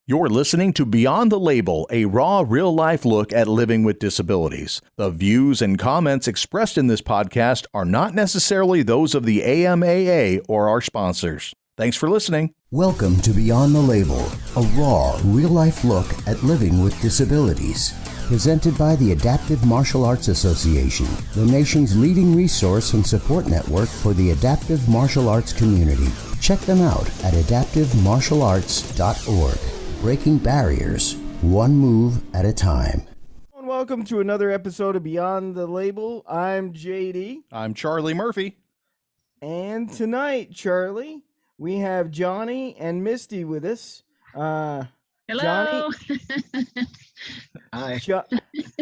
You're listening to Beyond the Label, a raw, real-life look at living with disabilities. The views and comments expressed in this podcast are not necessarily those of the AMAA or our sponsors. Thanks for listening. Welcome to Beyond the Label, a raw, real-life look at living with disabilities. Presented by the Adaptive Martial Arts Association, the nation's leading resource and support network for the adaptive martial arts community. Check them out at adaptivemartialarts.org. Breaking barriers, one move at a time. Welcome to another episode of Beyond the Label. I'm JD. I'm Charlie Murphy. And tonight, Charlie, we have Johnny and Misty with us. Hello. Johnny, Hi.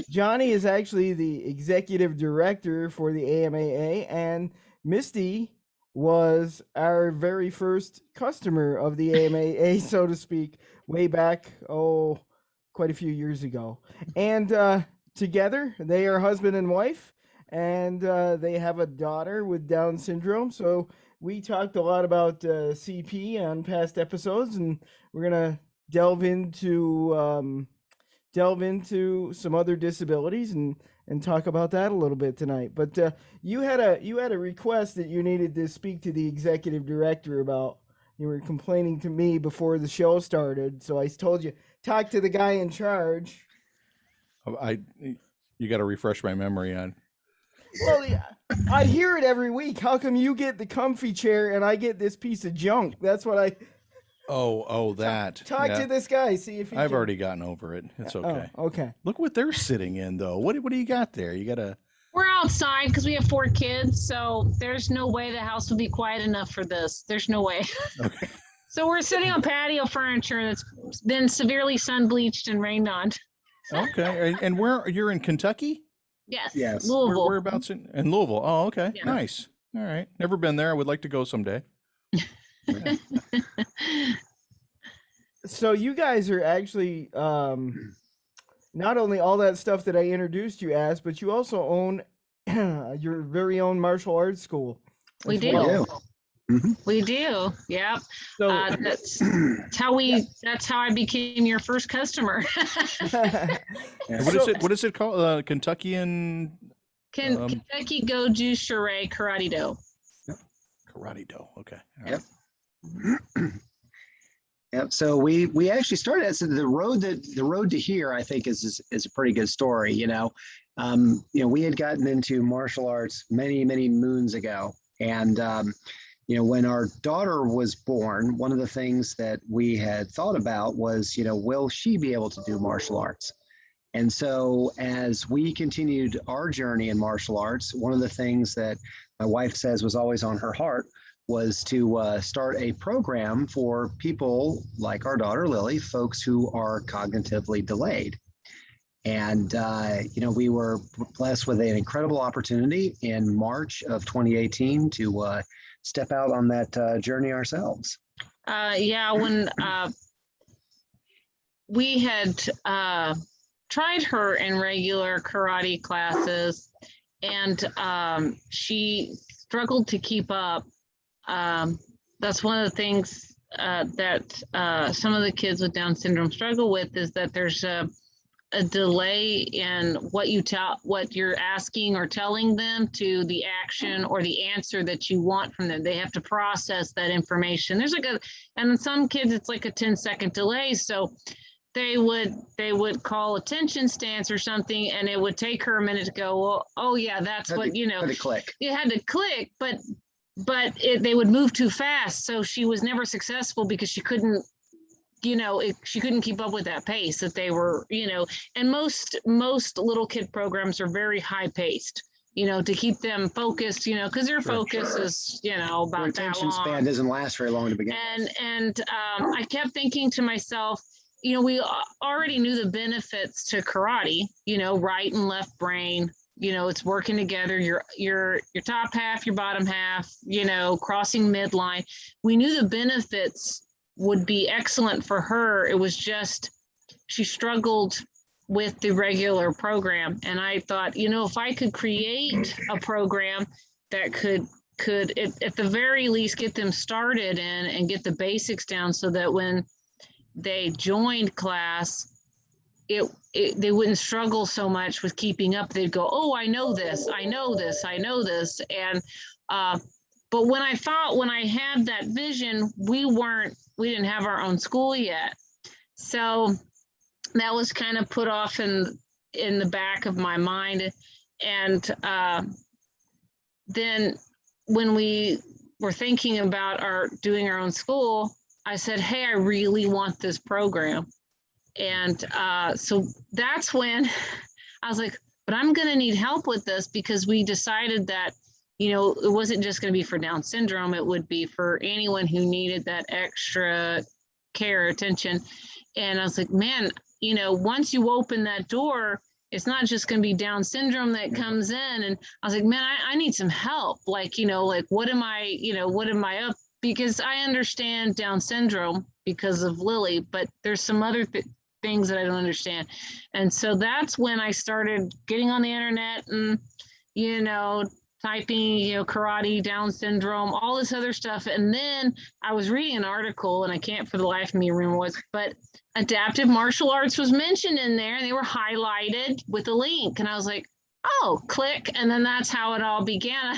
Johnny is actually the executive director for the AMAA, and Misty was our very first customer of the AMAA, so to speak, way back, quite a few years ago. And together, they are husband and wife, and they have a daughter with Down syndrome. So we talked a lot about CP on past episodes, and we're going to delve into some other disabilities and talk about that a little bit tonight. But you had a request that you needed to speak to the executive director about. You were complaining to me before the show started, so I told you, talk to the guy in charge. You got to refresh my memory on. Well, yeah, I hear it every week. How come you get the comfy chair and I get this piece of junk? That's what I. That. Talk to this guy. See if he I've already gotten over it. It's okay. Oh, okay. Look what they're sitting in, though. What do you got there? You got a. We're outside because we have 4 kids, so there's no way the house will be quiet enough for this. There's no way. Okay. So we're sitting on patio furniture that's been severely sun bleached and rained on. Okay. And where you're in Kentucky? Yes. Yes. Louisville. Whereabouts in Louisville? Oh, okay. Yeah. Nice. All right. Never been there. I would like to go someday. So you guys are actually not only all that stuff that I introduced you as, but you also own your very own martial arts school. We as do. well. We do. Yep. So That's how I became your first customer. What is it called? Kentuckian Kentucky Goju Shirai Karate Do. Karate Do. Okay. All Yep. right. Yep. So we actually started. So the road to here, I think, is a pretty good story. We had gotten into martial arts many moons ago, and when our daughter was born, one of the things that we had thought about was, will she be able to do martial arts? And so as we continued our journey in martial arts, one of the things that my wife says was always on her heart was to start a program for people like our daughter, Lily, folks who are cognitively delayed. And, we were blessed with an incredible opportunity in March of 2018 to step out on that journey ourselves. When we had tried her in regular karate classes, and she struggled to keep up. That's one of the things that some of the kids with Down syndrome struggle with, is that there's a delay in what you're asking or telling them to the action or the answer that you want from them. They have to process that information. And in some kids it's like a 10-second delay. So they would call attention stance or something, and it would take her a minute to go, well, oh yeah, that's what, Had to click. it had to click, but they would move too fast. So she was never successful because she couldn't, she couldn't keep up with that pace that they were, and most little kid programs are very high paced, to keep them focused, because their focus is, about Their that attention long. span doesn't last very long to begin. And I kept thinking to myself, we already knew the benefits to karate, right and left brain, it's working together, your top half, your bottom half, crossing midline. We knew the benefits would be excellent for her. It was just, she struggled with the regular program. And I thought, if I could create a program that could at the very least get them started and get the basics down, so that when they joined class, they wouldn't struggle so much with keeping up. They'd go, oh, I know this, I know this, I know this. And, but when I had that vision, we didn't have our own school yet. So that was kind of put off in the back of my mind. And then when we were thinking about doing our own school, I said, hey, I really want this program. And so that's when I was like, but I'm going to need help with this, because we decided that, you know, it wasn't just going to be for Down syndrome. It would be for anyone who needed that extra care, attention. And I was like, man, you know, once you open that door, it's not just going to be Down syndrome that comes in. And I was like, man, I need some help. Like, you know, like, what am I up? Because I understand Down syndrome because of Lily, but there's some other things that I don't understand. And so that's when I started getting on the internet and, you know, typing, you know, karate, Down syndrome, all this other stuff. And then I was reading an article, and I can't for the life of me remember what, but adaptive martial arts was mentioned in there, and they were highlighted with a link. And I was like, oh, click. And then that's how it all began.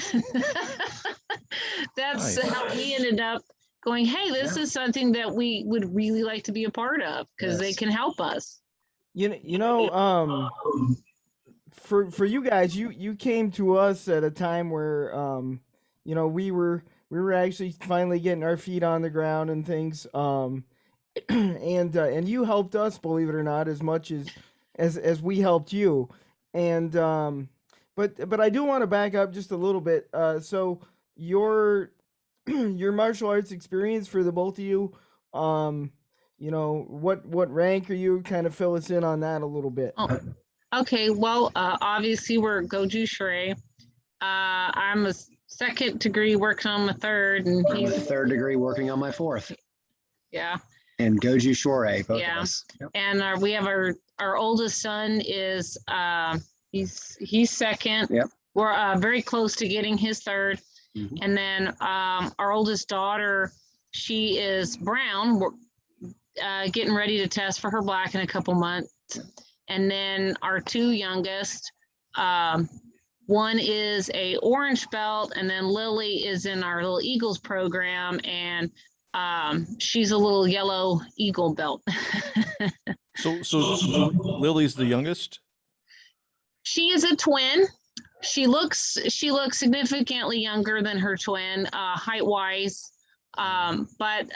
That's Nice. how we ended up going, hey, this is something that we would really like to be a part of, because they can help us. For you guys, you came to us at a time where you know, we were actually finally getting our feet on the ground and things, and you helped us, believe it or not, as much as we helped you. And but I do want to back up just a little bit. So your your martial arts experience, for the both of you, you know, what rank are you? Kind of fill us in on that a little bit. Oh, okay. Well, obviously we're Goju Shrei. I'm a second degree working on my third, and I'm a he's third degree working on my fourth. yeah. And Goju Shorei, both Yeah. of us. Yep. And we have our oldest son is he's second. Yep. We're very close to getting his third. Mhm. And then our oldest daughter, she is brown. We're getting ready to test for her black in a couple months. And then our two youngest, one is a orange belt, and then Lily is in our little Eagles program, and she's a little yellow Eagle belt. So Lily's the youngest? She is a twin. She looks significantly younger than her twin, height wise. But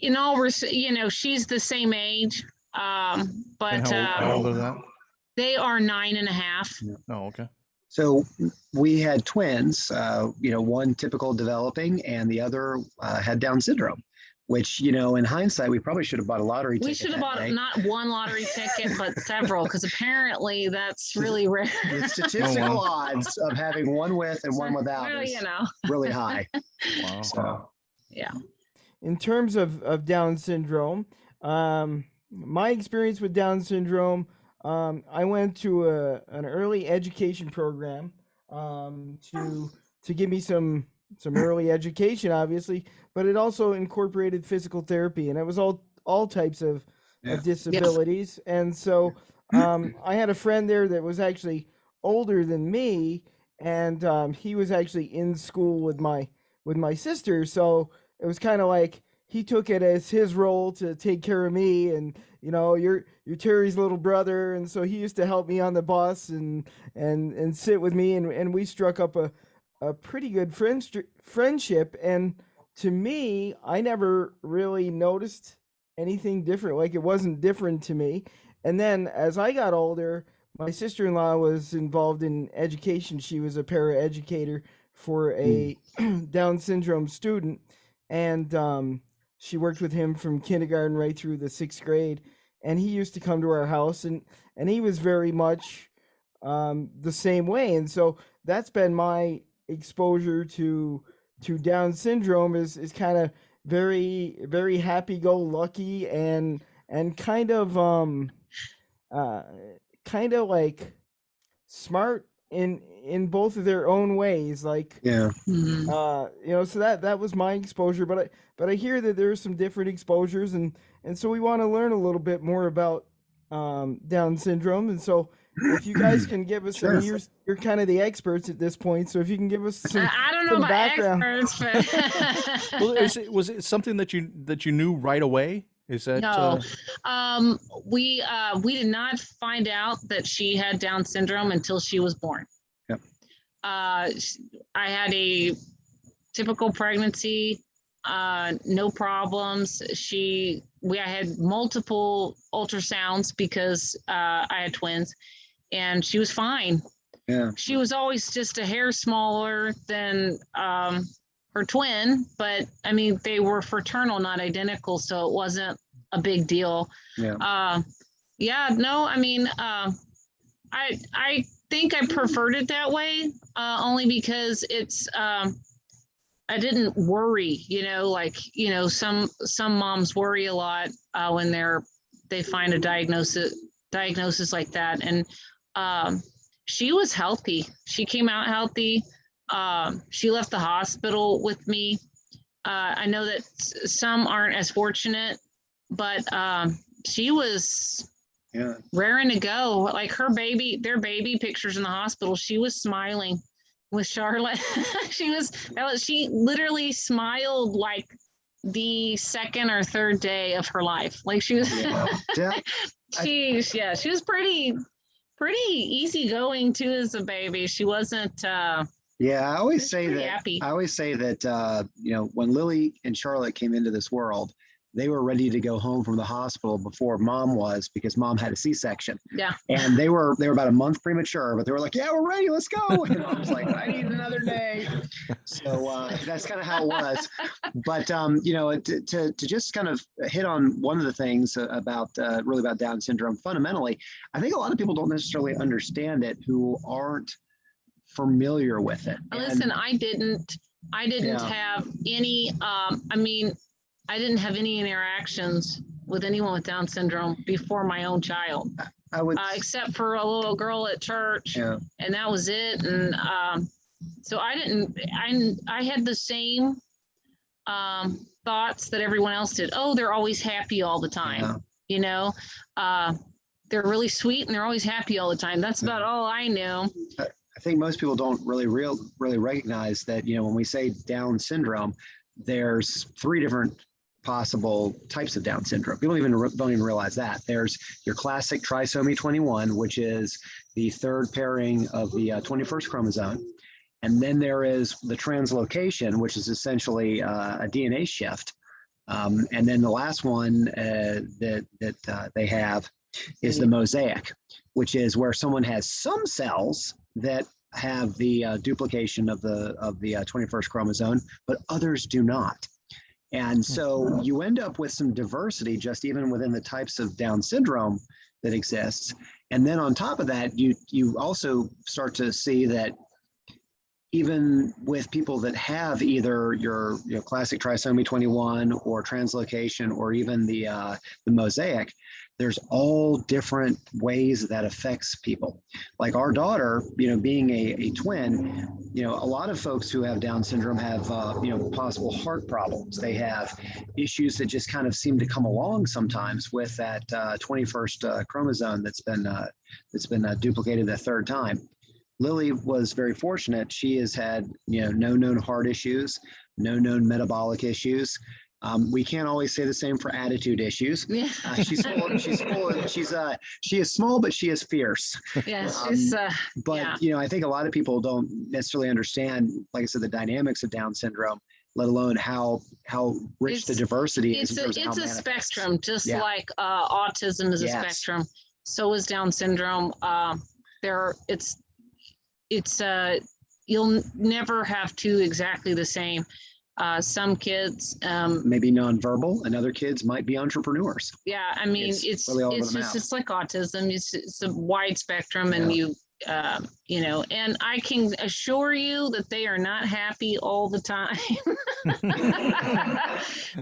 in all, you know, she's the same age. But And how old are that? they are 9.5. Oh, okay. So we had twins, you know, one typical developing and the other had Down syndrome, which, you know, in hindsight, we probably should have bought a lottery ticket. We should have that bought day. not one lottery ticket, but several, because apparently that's really rare. The statistical odds of having one with and one without Well, is you know. really high. Wow. So, Yeah. In terms of Down syndrome, my experience with Down syndrome, I went to an early education program to give me some early education, obviously, but it also incorporated physical therapy, and it was all types of disabilities. And so I had a friend there that was actually older than me, and he was actually in school with my sister, so it was kind of like he took it as his role to take care of me, and you know, you're Terry's little brother, and so he used to help me on the bus and sit with me, and we struck up a pretty good friendship. And to me, I never really noticed anything different. Like, it wasn't different to me. And then as I got older, my sister-in-law was involved in education. She was a paraeducator for a Down syndrome student, and she worked with him from kindergarten right through the 6th grade. And he used to come to our house, and he was very much the same way. And so that's been my exposure to Down syndrome, is kind of very, very happy-go-lucky and kind of like smart in both of their own ways. Like, Yeah. so that was my exposure, but I hear that there's some different exposures, and so we want to learn a little bit more about Down syndrome. And so if you guys can give us, I mean, you're kind of the experts at this point, so if you can give us some, I don't know about background. experts, but Well, was it something that you knew right away? Is that no. We did not find out that she had Down syndrome until she was born. Yep. I had a typical pregnancy, no problems. I had multiple ultrasounds because I had twins, and she was fine. Yeah. She was always just a hair smaller than her twin, but I mean, they were fraternal, not identical, so it wasn't a big deal. Yeah. I mean, I think I preferred it that way, only because it's I didn't worry, some moms worry a lot when they find a diagnosis like that. And she was healthy. She came out healthy. She left the hospital with me. I know that some aren't as fortunate, but she was raring to go. Like their baby pictures in the hospital, she was smiling with Charlotte. She literally smiled like the second or third day of her life. Like she was, she was pretty easygoing too as a baby. She wasn't. I always say that. Happy. I always say that when Lily and Charlotte came into this world, they were ready to go home from the hospital before Mom was, because Mom had a C-section. Yeah. And they were about a month premature, but they were like, "Yeah, we're ready. Let's go." And I was like, "I need another day." So that's kind of how it was. But to just kind of hit on one of the things about Down syndrome, fundamentally, I think a lot of people don't necessarily understand it who aren't familiar with it. Listen, I didn't have any. I didn't have any interactions with anyone with Down syndrome before my own child. I would, except for a little girl at church, and that was it. And so I didn't. I had the same thoughts that everyone else did. Oh, they're always happy all the time. They're really sweet and they're always happy all the time. That's about all I knew. I think most people don't really recognize that, when we say Down syndrome, there's 3 different possible types of Down syndrome. People don't even realize that. There's your classic trisomy 21, which is the 3rd pairing of the 21st chromosome. And then there is the translocation, which is essentially a DNA shift. And then the last one that they have is the mosaic, which is where someone has some cells that have the duplication of the 21st chromosome, but others do not. And so you end up with some diversity just even within the types of Down syndrome that exists. And then on top of that, you also start to see that even with people that have either your classic trisomy 21 or translocation or even the mosaic, there's all different ways that affects people. Like our daughter, being a twin, a lot of folks who have Down syndrome have, possible heart problems. They have issues that just kind of seem to come along sometimes with that 21st chromosome that's been duplicated the 3rd time. Lily was very fortunate. She has had, no known heart issues, no known metabolic issues. We can't always say the same for attitude issues. Yeah. She is small, but she is fierce. Yeah, she's. I think a lot of people don't necessarily understand, like I said, the dynamics of Down syndrome, let alone how rich the diversity is. It's a spectrum, just like autism is a spectrum. So is Down syndrome. You'll never have 2 exactly the same. Some kids maybe nonverbal, and other kids might be entrepreneurs. Yeah, I mean it's really just like autism. It's a wide spectrum, and you You know, and I can assure you that they are not happy all the time.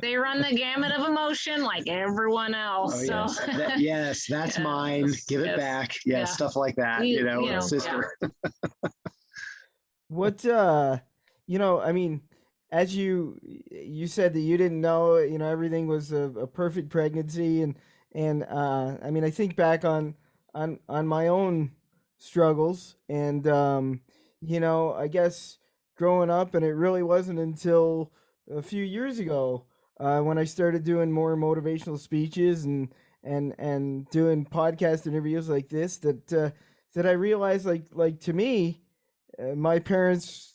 They run the gamut of emotion like everyone else. Oh, So yes. Yes, that's mine. Give it yes, back. Yeah, yeah. stuff like that. You know, sister. What you know, I mean, as you said that you didn't know, you know, everything was a perfect pregnancy, and I mean, I think back on my own struggles, and you know, I guess growing up, and it really wasn't until a few years ago when I started doing more motivational speeches and doing podcast interviews like this that I realized, like to me, my parents,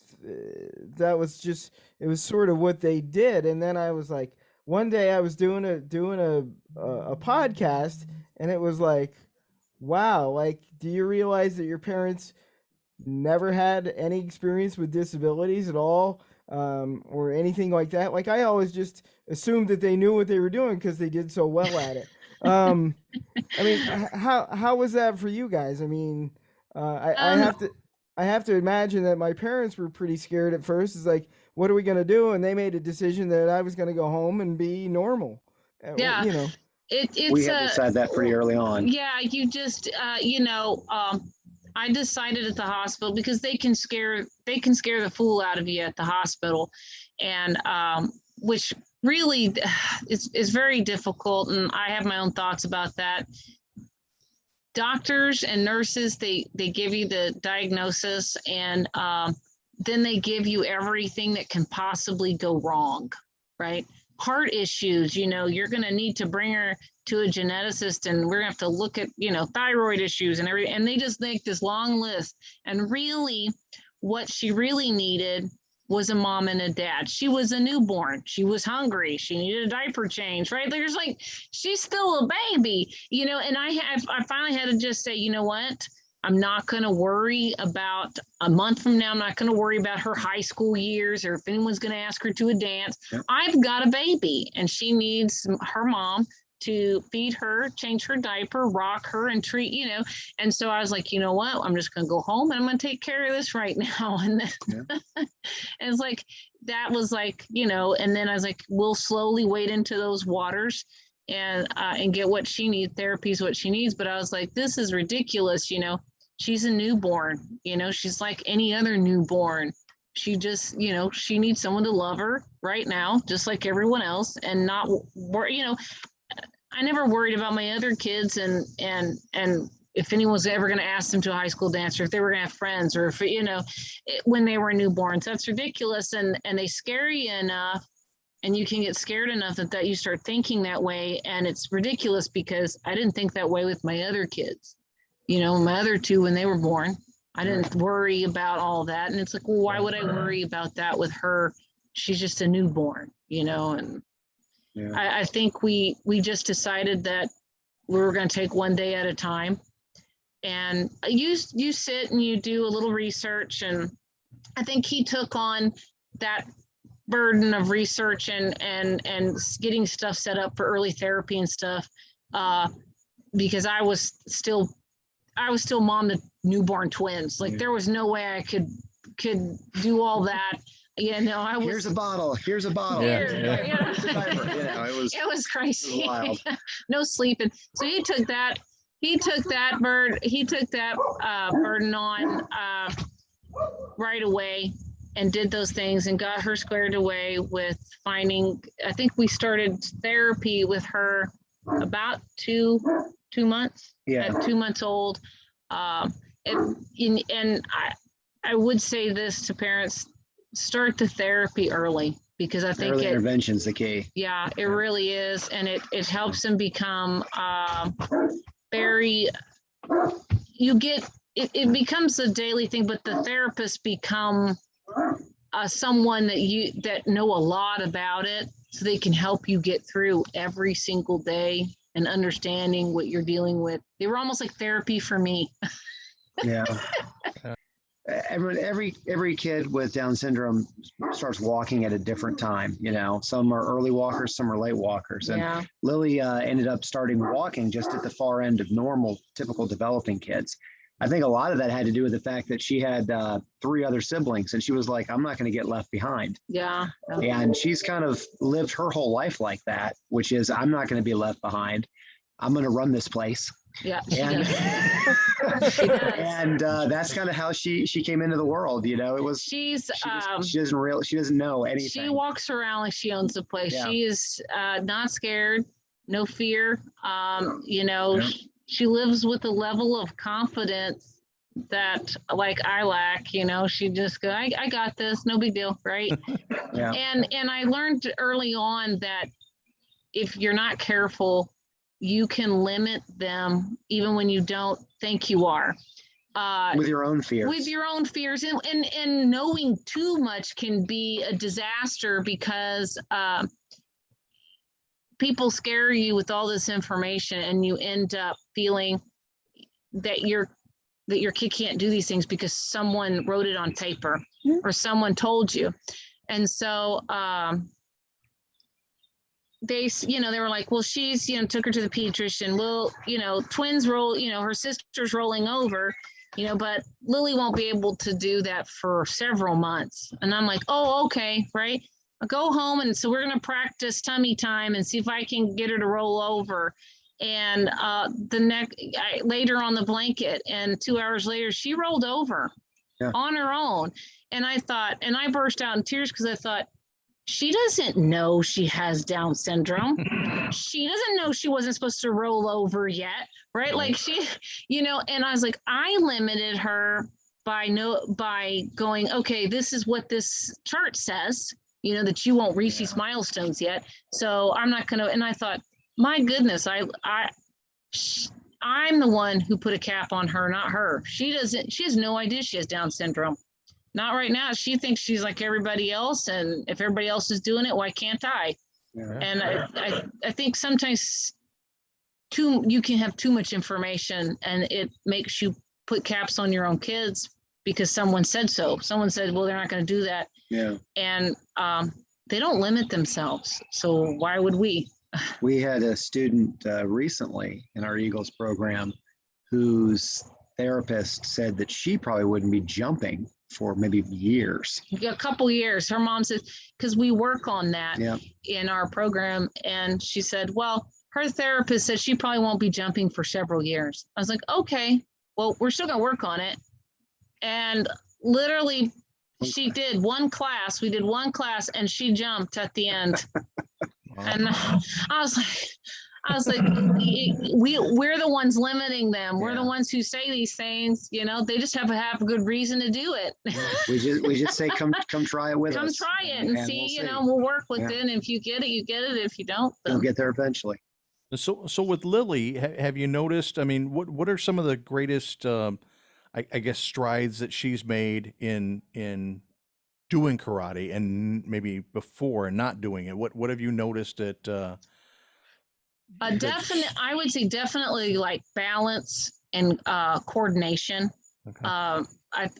that was just, it was sort of what they did. And then I was like, one day I was doing a podcast, and it was like, wow, like, do you realize that your parents never had any experience with disabilities at all, or anything like that? Like, I always just assumed that they knew what they were doing because they did so well at it. I mean, how was that for you guys? I mean, I um, have to imagine that my parents were pretty scared at first. It's like, what are we gonna do? And they made a decision that I was gonna go home and be normal. yeah, You know. We it's had to decide that pretty early on. yeah, you just you know, I decided at the hospital because they can scare the fool out of you at the hospital, and which really is very difficult, and I have my own thoughts about that. Doctors and nurses, they give you the diagnosis, and then they give you everything that can possibly go wrong, right? Heart issues, you know, you're going to need to bring her to a geneticist, and we're going to have to look at, you know, thyroid issues and everything. And they just make this long list. And really, what she really needed was a mom and a dad. She was a newborn. She was hungry. She needed a diaper change, right? There's like, she's still a baby, you know, and I finally had to just say, you know what? I'm not going to worry about a month from now. I'm not going to worry about her high school years or if anyone's going to ask her to a dance. Yep. I've got a baby, and she needs her mom to feed her, change her diaper, rock her, and treat, you know. And so I was like, you know what? I'm just going to go home and I'm going to take care of this right now. And then, and it's like, that was like, you know, and then I was like, we'll slowly wade into those waters and get what she needs. Therapy is what she needs. But I was like, this is ridiculous. You know, she's a newborn, you know, she's like any other newborn. She just, you know, she needs someone to love her right now, just like everyone else, and not worry, you know. I never worried about my other kids and if anyone's ever going to ask them to a high school dance, or if they were going to have friends, or if, you know, when they were newborns. That's ridiculous. And they scare you enough, and you can get scared enough that you start thinking that way. And it's ridiculous because I didn't think that way with my other kids. You know, my other two, when they were born, I didn't worry about all that. And it's like, well, why would I worry about that with her? She's just a newborn, you know. And yeah. I think we just decided that we were going to take one day at a time. And you sit and you do a little research, and I think he took on that burden of research and getting stuff set up for early therapy and stuff, because I was still mom to newborn twins. Like, there was no way I could do all that. Yeah, no, I was. Here's a bottle. Here's a bottle. Yeah. It was crazy. Wild. No sleeping. So he took that burden on right away, and did those things and got her squared away with finding. I think we started therapy with her about two months. Yeah. At 2 months old. And I would say this to parents: start the therapy early, because I think intervention's the key. Yeah, it really is. And it helps them become it becomes a daily thing, but the therapists become someone that know a lot about it, so they can help you get through every single day and understanding what you're dealing with. They were almost like therapy for me. Yeah. Every kid with Down syndrome starts walking at a different time. You know, some are early walkers, some are late walkers. And yeah. Lily ended up starting walking just at the far end of normal, typical developing kids. I think a lot of that had to do with the fact that she had 3 other siblings, and she was like, I'm not going to get left behind. Yeah. And she's kind of lived her whole life like that, which is, I'm not going to be left behind. I'm going to run this place. Yeah. She And, does. She does. and that's kind of how she came into the world. You know, it was, she doesn't know anything. She walks around like she owns the place. Yeah. She is not scared, no fear. You know, she lives with a level of confidence that like I lack, you know. She just go, I got this, no big deal, right? Yeah. And I learned early on that if you're not careful, you can limit them even when you don't think you are. With your own fears. With your own fears, and knowing too much can be a disaster because people scare you with all this information, and you end up feeling that your kid can't do these things because someone wrote it on paper or someone told you. And so they were like, well, she's, took her to the pediatrician. Well, twins roll, her sister's rolling over, but Lily won't be able to do that for several months. And I'm like, oh, okay, right. I'll go home. And so we're going to practice tummy time and see if I can get her to roll over. And later on the blanket, and 2 hours later, she rolled over on her own. And I burst out in tears because I thought, she doesn't know she has Down syndrome. She doesn't know she wasn't supposed to roll over yet, right? Like she, and I was like, I limited her by going, okay, this is what this chart says, that you won't reach these milestones yet. So I'm not going to, and I thought, my goodness, I'm the one who put a cap on her, not her. She has no idea she has Down syndrome. Not right now. She thinks she's like everybody else, and if everybody else is doing it, why can't I? Yeah. And I think sometimes you can have too much information, and it makes you put caps on your own kids because someone said so. Someone said, well, they're not going to do that. Yeah. And they don't limit themselves. So why would we? We had a student recently in our Eagles program whose therapist said that she probably wouldn't be jumping for maybe years. A couple years. Her mom said, because we work on that in our program. And she said, well, her therapist said she probably won't be jumping for several years. I was like, okay, well, we're still going to work on it. And literally, she did one class. We did one class, and she jumped at the end. And I was like, we're the ones limiting them. We're the ones who say these things. They just have to have a good reason to do it. We just say, come try it with us. Come try it and see. We'll work with it. And if you get it, you get it. If you don't, you'll get there eventually. So with Lily, have you noticed? I mean, what are some of the greatest, I guess, strides that she's made in doing karate, and maybe before and not doing it? What have you noticed at? I would say definitely like balance and coordination. Okay.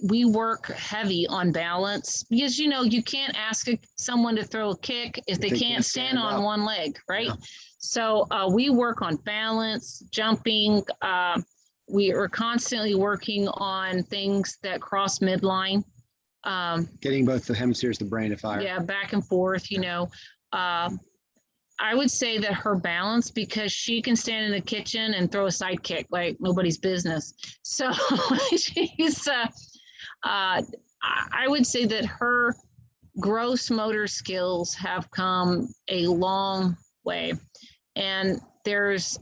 We work heavy on balance because you can't ask someone to throw a kick if they can't stand on one leg, right? Yeah. So we work on balance, jumping. We are constantly working on things that cross midline. Getting both the hemispheres of the brain to fire. Yeah, back and forth. I would say that her balance, because she can stand in the kitchen and throw a side kick like nobody's business. So she's, I would say that her gross motor skills have come a long way. And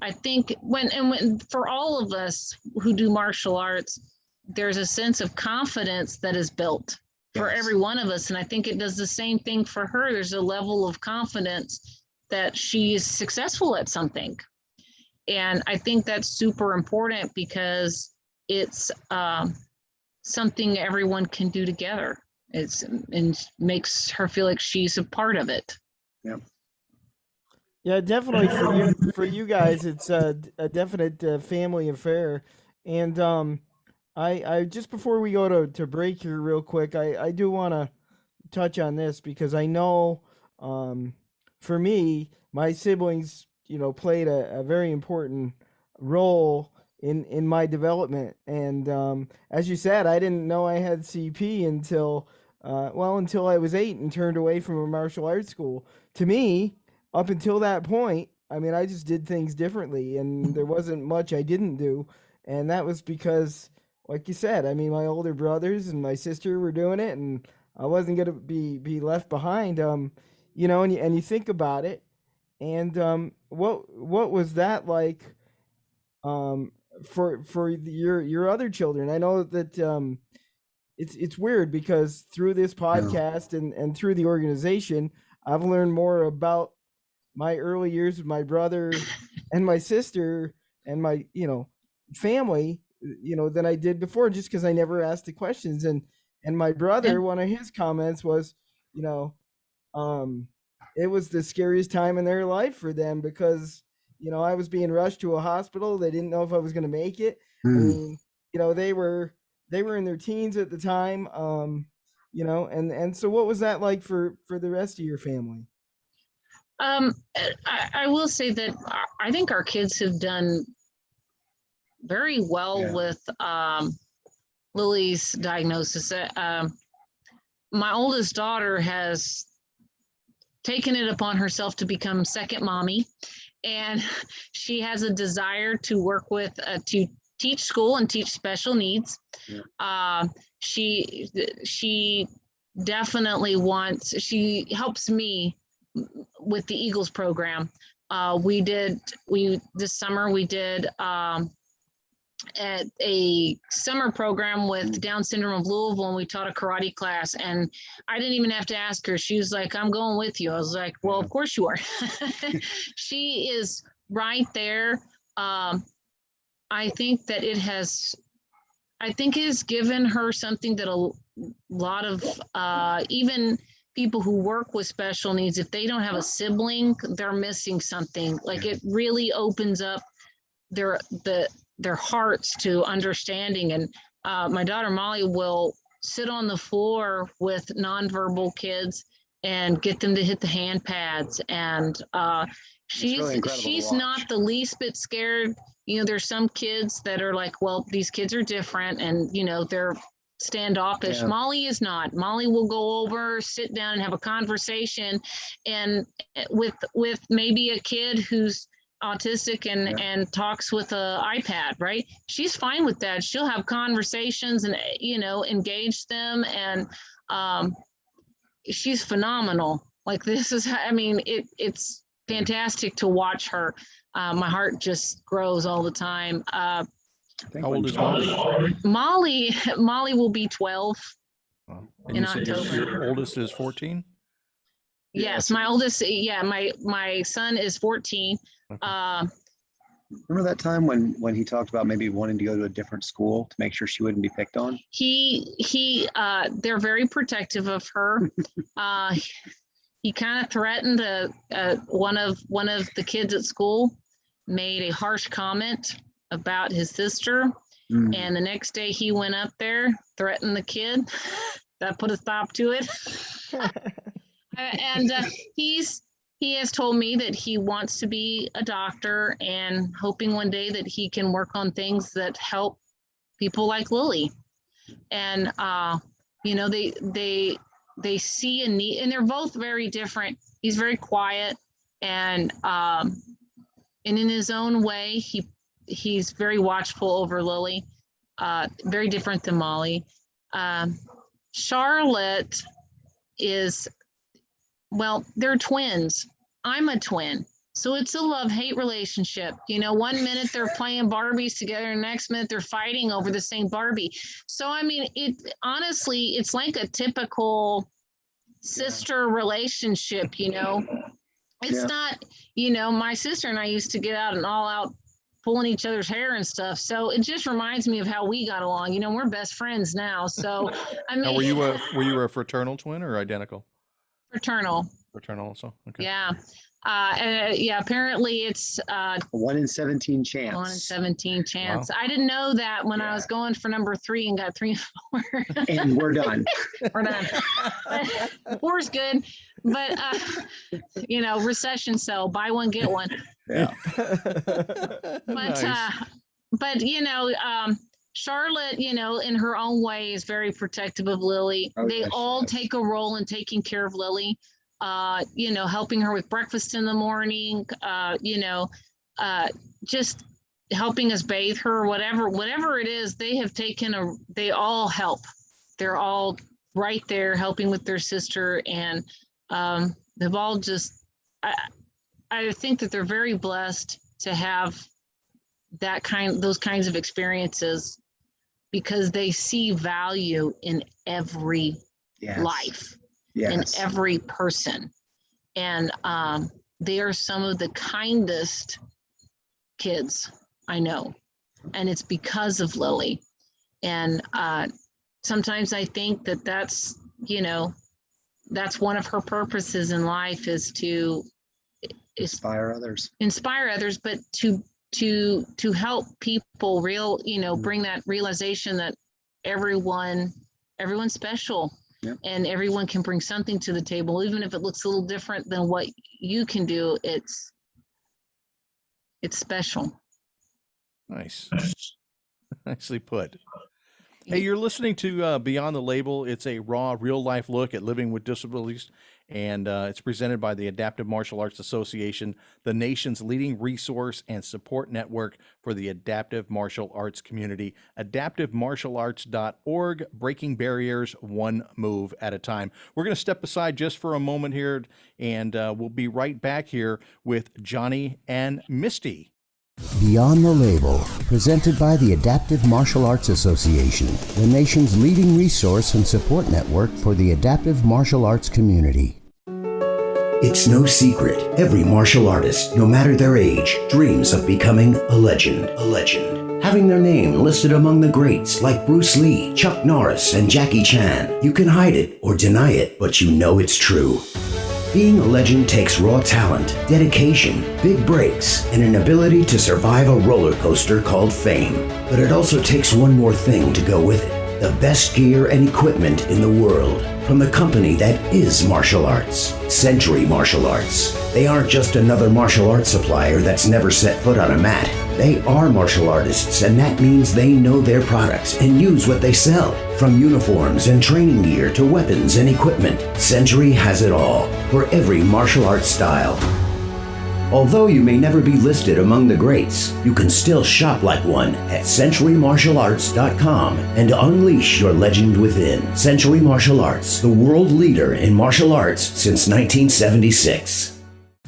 I think when for all of us who do martial arts, there's a sense of confidence that is built for every one of us. And I think it does the same thing for her. There's a level of confidence that she is successful at something. And I think that's super important because it's something everyone can do together. And makes her feel like she's a part of it. Yeah. Yeah, definitely for you guys, it's a definite family affair. And I just before we go to break here real quick, I do want to touch on this because I know for me, my siblings, played a very important role in my development. And as you said, I didn't know I had CP until until I was 8 and turned away from a martial arts school. To me, up until that point, I mean, I just did things differently, and there wasn't much I didn't do, and that was because, like you said, I mean, my older brothers and my sister were doing it, and I wasn't gonna be left behind. You know, and you think about it, and what was that like? Um, for your other children. I know that it's weird because through this Yeah. podcast and through the organization, I've learned more about my early years with my brother and my sister and my family than I did before, just because I never asked the questions. And my brother, one of his comments was, you know, um, it was the scariest time in their life for them because I was being rushed to a hospital. They didn't know if I was going to make it. I mean, they were in their teens at the time. And so what was that like for the rest of your family? I will say that I think our kids have done very well Yeah. with Lily's diagnosis. My oldest daughter has taken it upon herself to become second mommy, and she has a desire to work with to teach school and teach special needs. Yeah. She definitely wants. She helps me with the Eagles program. This summer we did at a summer program with Down syndrome of Louisville, and we taught a karate class, and I didn't even have to ask her. She was like, I'm going with you. I was like, well, of course you are. She is right there. I think that it has given her something that a lot of even people who work with special needs, if they don't have a sibling, they're missing something. Like, it really opens up their hearts to understanding. And my daughter Molly will sit on the floor with nonverbal kids and get them to hit the hand pads. And she's really incredible to watch. not the least bit scared. There's some kids that are like, well, these kids are different, and they're standoffish. Yeah. Molly is not. Molly will go over, sit down, and have a conversation, and with maybe a kid who's autistic and talks with a iPad, right? She's fine with that. She'll have conversations and engage them, and she's phenomenal. Like, this is, I mean, it's fantastic to watch her. My heart just grows all the time. How old is Molly? Molly will be 12 And in you said October. your oldest is 14? Yes, my oldest, my son is 14. Okay. Remember that time when he talked about maybe wanting to go to a different school to make sure she wouldn't be picked on? They're very protective of her. He kind of threatened one of the kids at school made a harsh comment about his sister. And the next day he went up there, threatened the kid. That put a stop to it. And he has told me that he wants to be a doctor, and hoping one day that he can work on things that help people like Lily. And they see a need, and they're both very different. He's very quiet, and in his own way, he's very watchful over Lily. Very different than Molly. Charlotte is, well, they're twins. I'm a twin. So it's a love-hate relationship. 1 minute they're playing Barbies together, and next minute they're fighting over the same Barbie. So, I mean, honestly, it's like a typical sister relationship, It's not, my sister and I used to get out and all out pulling each other's hair and stuff. So it just reminds me of how we got along. We're best friends now. So, I mean. Now, were you a fraternal twin or identical? Fraternal. Fraternal also? Okay. Yeah. Apparently it's 1 in 17 chance. 1 in 17 chance. Wow. I didn't know that when I was going for number 3 and got 3 and 4. And we're done. We're done. 4's good, but recession, so buy one get one. Yeah. But Nice. but Charlotte, in her own way is very protective of Lily. Oh, They yes, all yes. take a role in taking care of Lily. Helping her with breakfast in the morning, just helping us bathe her, whatever it is, they all help. They're all right there helping with their sister, and they've all just, I think that they're very blessed to have those kinds of experiences, because they see value in every Yes. life, in Yes. every person. And they are some of the kindest kids I know. And it's because of Lily. And sometimes I think that that's one of her purposes in life, is to Inspire others. inspire others, but to help people bring that realization that everyone's special. Yep. And everyone can bring something to the table, even if it looks a little different than what you can do. It's special. Nice. Nicely put. Hey, you're listening to Beyond the Label. It's a raw, real-life look at living with disabilities, and it's presented by the Adaptive Martial Arts Association, the nation's leading resource and support network for the adaptive martial arts community. AdaptiveMartialArts.org, breaking barriers one move at a time. We're going to step aside just for a moment here, and we'll be right back here with Johnny and Misty. Beyond the Label, presented by the Adaptive Martial Arts Association, the nation's leading resource and support network for the adaptive martial arts community. It's no secret, every martial artist, no matter their age, dreams of becoming a legend. A legend. Having their name listed among the greats like Bruce Lee, Chuck Norris, and Jackie Chan. You can hide it or deny it, but you know it's true. Being a legend takes raw talent, dedication, big breaks, and an ability to survive a roller coaster called fame. But it also takes one more thing to go with it: the best gear and equipment in the world. From the company that is martial arts, Century Martial Arts. They aren't just another martial arts supplier that's never set foot on a mat. They are martial artists, and that means they know their products and use what they sell. From uniforms and training gear to weapons and equipment, Century has it all for every martial arts style. Although you may never be listed among the greats, you can still shop like one at CenturyMartialArts.com and unleash your legend within. Century Martial Arts, the world leader in martial arts since 1976.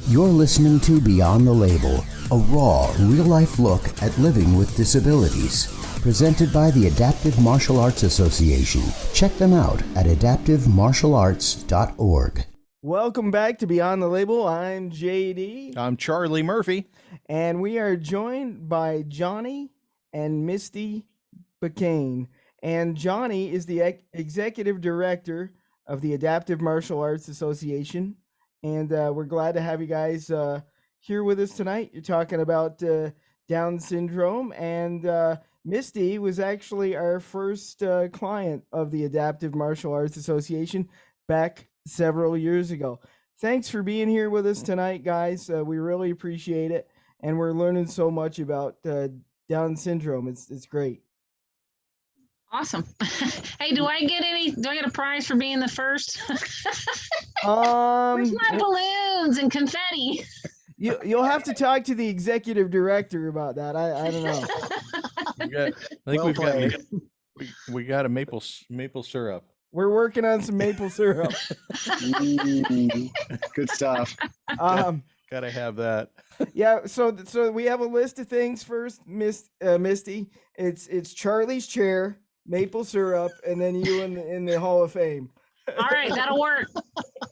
You're listening to Beyond the Label, a raw, real-life look at living with disabilities, presented by the Adaptive Martial Arts Association. Check them out at AdaptiveMartialArts.org. Welcome back to Beyond the Label. I'm JD. I'm Charlie Murphy. And we are joined by Johnny and Misty Bakane. And Johnny is the executive director of the Adaptive Martial Arts Association. And we're glad to have you guys here with us tonight. You're talking about Down syndrome. And Misty was actually our first client of the Adaptive Martial Arts Association back several years ago. Thanks for being here with us tonight, guys. We really appreciate it, and we're learning so much about Down syndrome. It's great. Awesome. Hey, do I get a prize for being the first? Where's my balloons and confetti? You'll have to talk to the executive director about that. I don't know. We got a maple syrup. We're working on some maple syrup. Good stuff. Gotta have that. Yeah. So we have a list of things first, Misty. It's Charlie's chair, maple syrup, and then you in the Hall of Fame. All right, that'll work.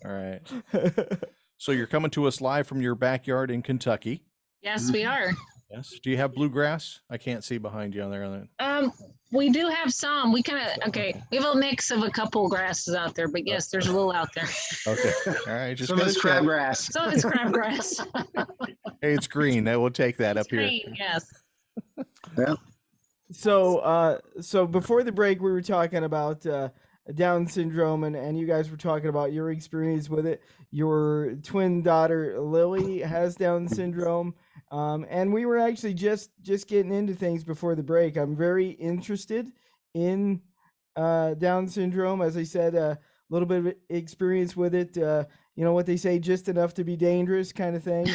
All right. So you're coming to us live from your backyard in Kentucky. Yes, we are. Yes. Do you have bluegrass? I can't see behind you on there. We do have some. We have a mix of a couple grasses out there, but yes, there's a little out there. Okay. All right. Just Some of it's crabgrass. Some of it's crabgrass. Hey, it's green. We'll take that up Green, here. yes. Yeah. So before the break, we were talking about Down syndrome, and you guys were talking about your experience with it. Your twin daughter Lily has Down syndrome, And we were actually just getting into things before the break. I'm very interested in Down syndrome. As I said, a little bit of experience with it. You know what they say, just enough to be dangerous, kind of thing.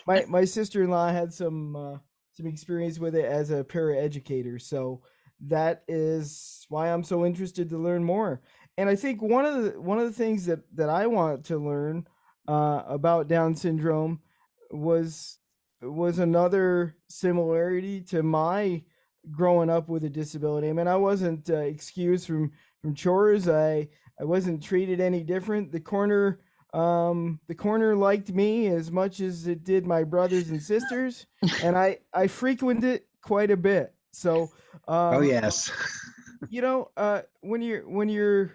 My sister-in-law had some experience with it as a paraeducator, so that is why I'm so interested to learn more. And I think one of the things that I want to learn about Down syndrome was another similarity to my growing up with a disability. I mean, I wasn't excused from chores. I wasn't treated any different. The corner liked me as much as it did my brothers and sisters, and I frequented it quite a bit. So, Oh yes. you know, when you're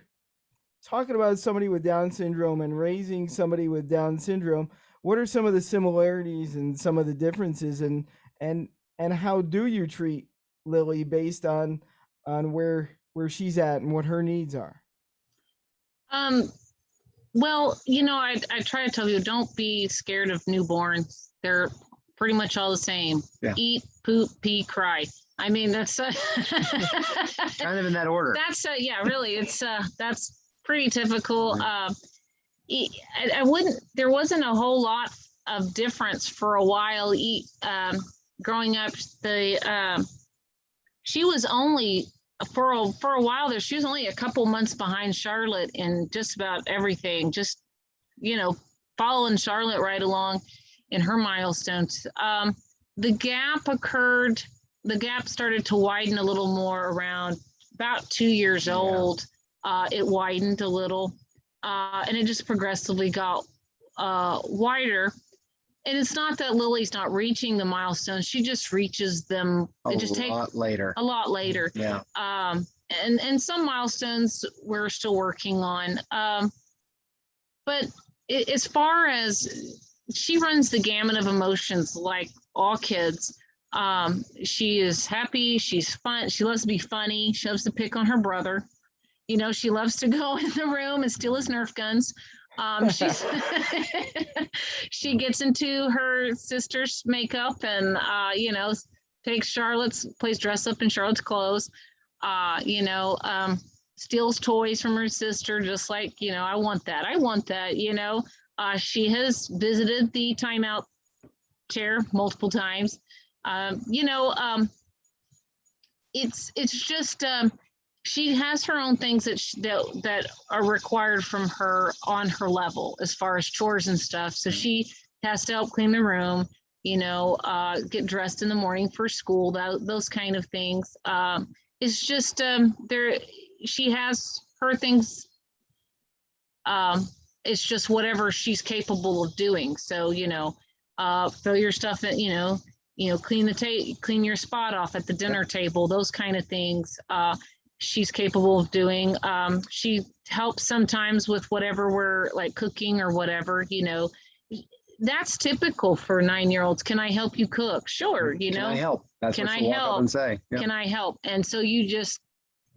talking about somebody with Down syndrome and raising somebody with Down syndrome, what are some of the similarities and some of the differences, and how do you treat Lily based on where she's at and what her needs are? Well, you know, I try to tell you, don't be scared of newborns. They're pretty much all the same. Yeah. Eat, poop, pee, cry. I mean, that's Kind of in that order. that's yeah, really, it's that's pretty typical. I wouldn't. There wasn't a whole lot of difference for a while. Growing up, she was only for a while there. She was only a couple months behind Charlotte in just about everything. Just, you know, following Charlotte right along in her milestones. The gap occurred. The gap started to widen a little more around about 2 years old. It widened a little, and it just progressively got wider. And it's not that Lily's not reaching the milestones; she just reaches them. It just takes a lot later. Yeah. And some milestones we're still working on. But as far as she runs the gamut of emotions, like all kids. She is happy. She's fun. She loves to be funny. She loves to pick on her brother. You know, she loves to go in the room and steal his Nerf guns. She's she gets into her sister's makeup and you know, plays dress up in Charlotte's clothes. You know, steals toys from her sister, just like, you know, I want that. You know, she has visited the timeout chair multiple times. You know, it's just she has her own things that are required from her on her level as far as chores and stuff. So she has to help clean the room, you know, get dressed in the morning for school, those kind of things. It's just she has her things. It's just whatever she's capable of doing. So, you know, throw your stuff at, you know, clean your spot off at the dinner table, those kind of things. She's capable of doing. She helps sometimes with whatever we're like cooking or whatever, you know. That's typical for 9-year-olds. Can I help you cook? Sure, you know. Can I help? That's what she'll walk up and say. Yeah. Can I help? And so you just,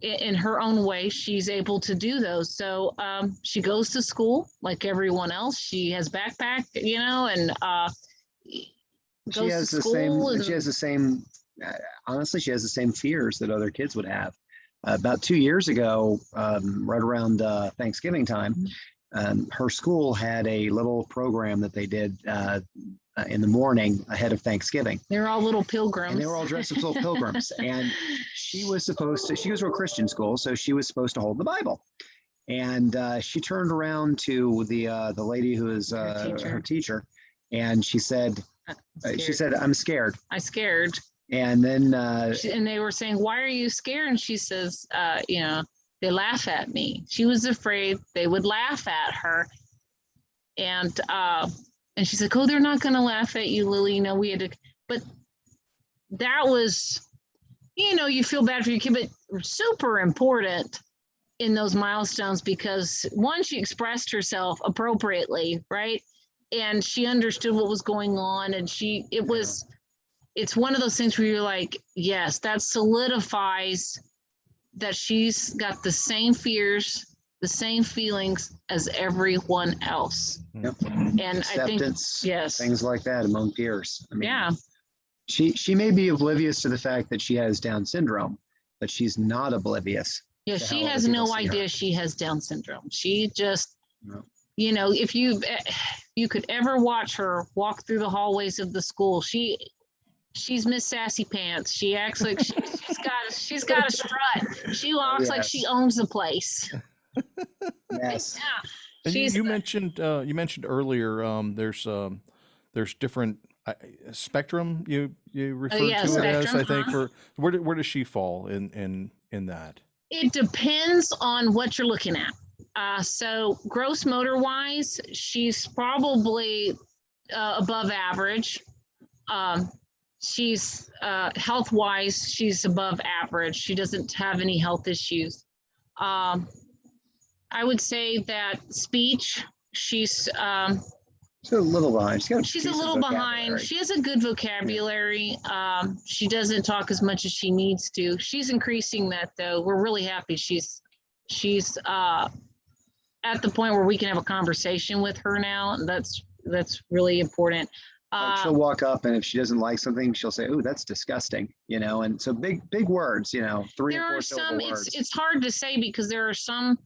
in her own way, she's able to do those. So she goes to school like everyone else. She has backpack, you know, and she has the same. Honestly, she has the same fears that other kids would have. About 2 years ago, right around Thanksgiving time, her school had a little program that they did in the morning ahead of Thanksgiving. They're all little pilgrims. And they were all dressed as little pilgrims. And she goes to a Christian school, so she was supposed to hold the Bible. And she turned around to the lady who is her teacher, and she said, I'm scared. I'm scared. And then and they were saying, why are you scared? And she says, you know, they laugh at me. She was afraid they would laugh at her. And she's like, oh, they're not going to laugh at you, Lily. You know, we had to, but that was, you know, you feel bad for your kid, but super important in those milestones, because one, she expressed herself appropriately, right? And she understood what was going on. And it's one of those things where you're like, yes, that solidifies that she's got the same fears, the the same feelings as everyone else. Yep. And I think, Acceptance, yes. things like that among peers. I mean, Yeah. she may be oblivious to the fact that she has Down syndrome, but she's not oblivious. Yeah, to she how other has people no see her. idea she has Down syndrome. She just, No. you know, if you could ever watch her walk through the hallways of the school, she's Miss Sassy Pants. She acts like she's got a strut. She walks like she yes. owns the place. Yes. Yeah. And She's you mentioned earlier there's different spectrum you referred yeah, to it as, spectrum, I think, for where does she fall in that? it depends on what you're looking at. So gross motor wise, she's probably above average. She's health wise, she's above average. She doesn't have any health issues. I would say that speech, she's a little behind. she's a little behind. She has a good vocabulary. She doesn't talk as much as she needs to. She's increasing that though. We're really happy. She's at the point where we can have a conversation with her now. And that's really important. Like she'll walk up, and if she doesn't like something, she'll say, "Oh, that's disgusting," you know. And so big words, you know, 3 and 4 syllable words. It's hard to say because there are some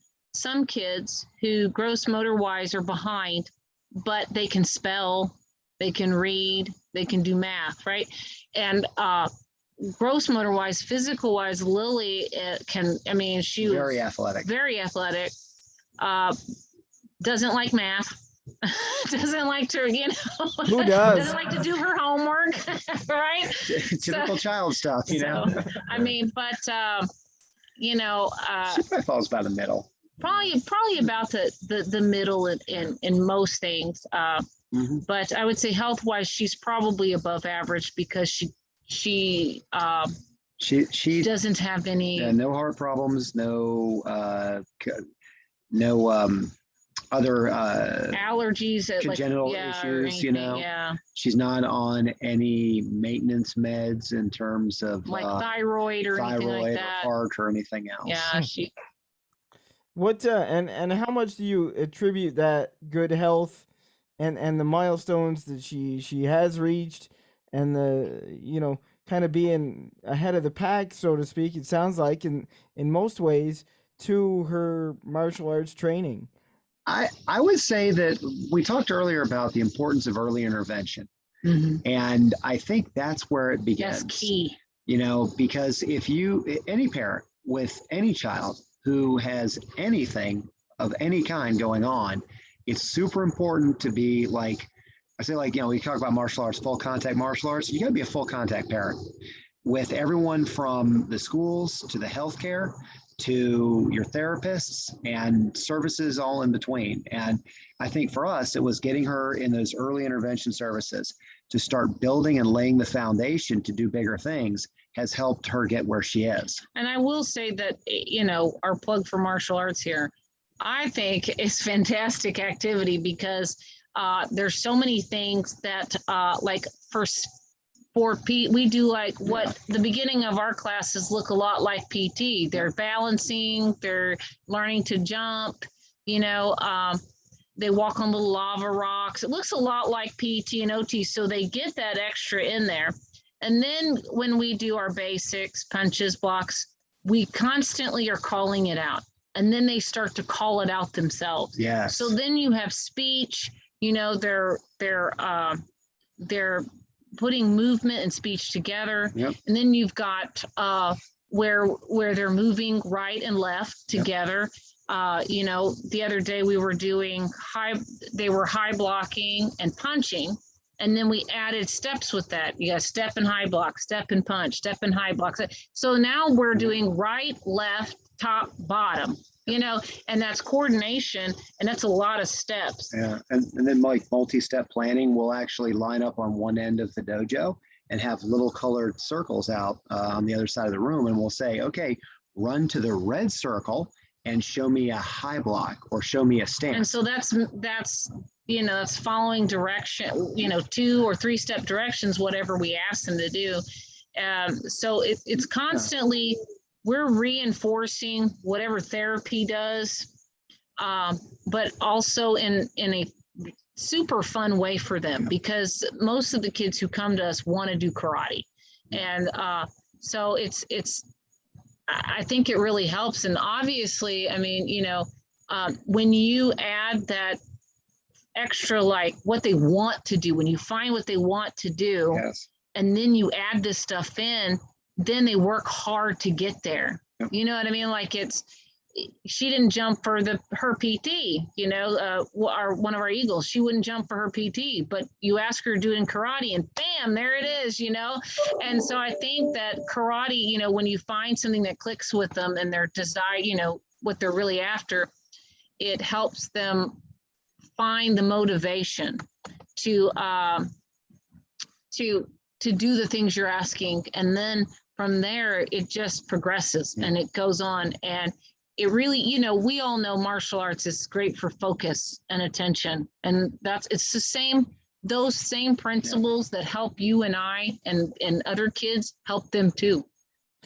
kids who gross motor wise are behind, but they can spell, they can read, they can do math, right? And gross motor wise, physical wise, Lily she Very athletic. Very athletic. Doesn't like math. Doesn't like to, you know. Who does? Doesn't like to do her homework, right? Typical child stuff, you know. I mean, but you know, she probably falls about the middle. probably about the middle in most things. But I would say health wise, she's probably above average because she doesn't have any no heart problems, no other allergies, congenital issues, you know. Yeah, she's not on any maintenance meds in terms of like thyroid or anything like that, or heart or anything else. Yeah, she. What and how much do you attribute that good health and the milestones that she has reached, and the, you know, kind of being ahead of the pack, so to speak, it sounds like in most ways, to her martial arts training? I would say that we talked earlier about the importance of early intervention. And I think that's where it begins. That's key. You know, because if any parent with any child who has anything of any kind going on, it's super important to be like, I say, like, you know, we talk about martial arts, full contact martial arts, you got to be a full contact parent with everyone from the schools to the healthcare to your therapists and services all in between. And I think for us, it was getting her in those early intervention services to start building and laying the foundation to do bigger things has helped her get where she is. And I will say that, you know, our plug for martial arts here, I think is fantastic activity because there's so many things that like we do, like what the beginning of our classes look a lot like PT. They're balancing, they're learning to jump, you know, they walk on little lava rocks. It looks a lot like PT and OT, so they get that extra in there. And then when we do our basics, punches, blocks, we constantly are calling it out. And then they start to call it out themselves. Yes. So then you have speech, you know, they're putting movement and speech together. Yep. And then you've got where they're moving right and left together. You know, the other day we were doing they were high blocking and punching. And then we added steps with that. You got step and high block, step and punch, step and high block. So now we're doing right, left, top, bottom, you know, and that's coordination, and that's a lot of steps. Yeah, and then like multi-step planning, we'll actually line up on one end of the dojo and have little colored circles out on the other side of the room. And we'll say, okay, run to the red circle and show me a high block or show me a stance. And so that's, you know, that's following direction, you know, 2 or 3 step directions, whatever we ask them to do. So it's constantly, we're reinforcing whatever therapy does. but also in a super fun way for them, because most of the kids who come to us want to do karate. And so I think it really helps. And obviously, I mean, when you add that extra, like what they want to do, when you find what they want to do, Yes. and then you add this stuff in, then they work hard to get there. Yep. You know what I mean? Like she didn't jump for her PT, or one of our Eagles, she wouldn't jump for her PT, but you ask her to do it in karate and bam, there it is, And so I think that karate, when you find something that clicks with them and their desire, what they're really after, it helps them find the motivation to do the things you're asking. And then from there, it just progresses and it goes on. And it really, we all know martial arts is great for focus and attention. And it's those same principles that help you and I and other kids, help them too.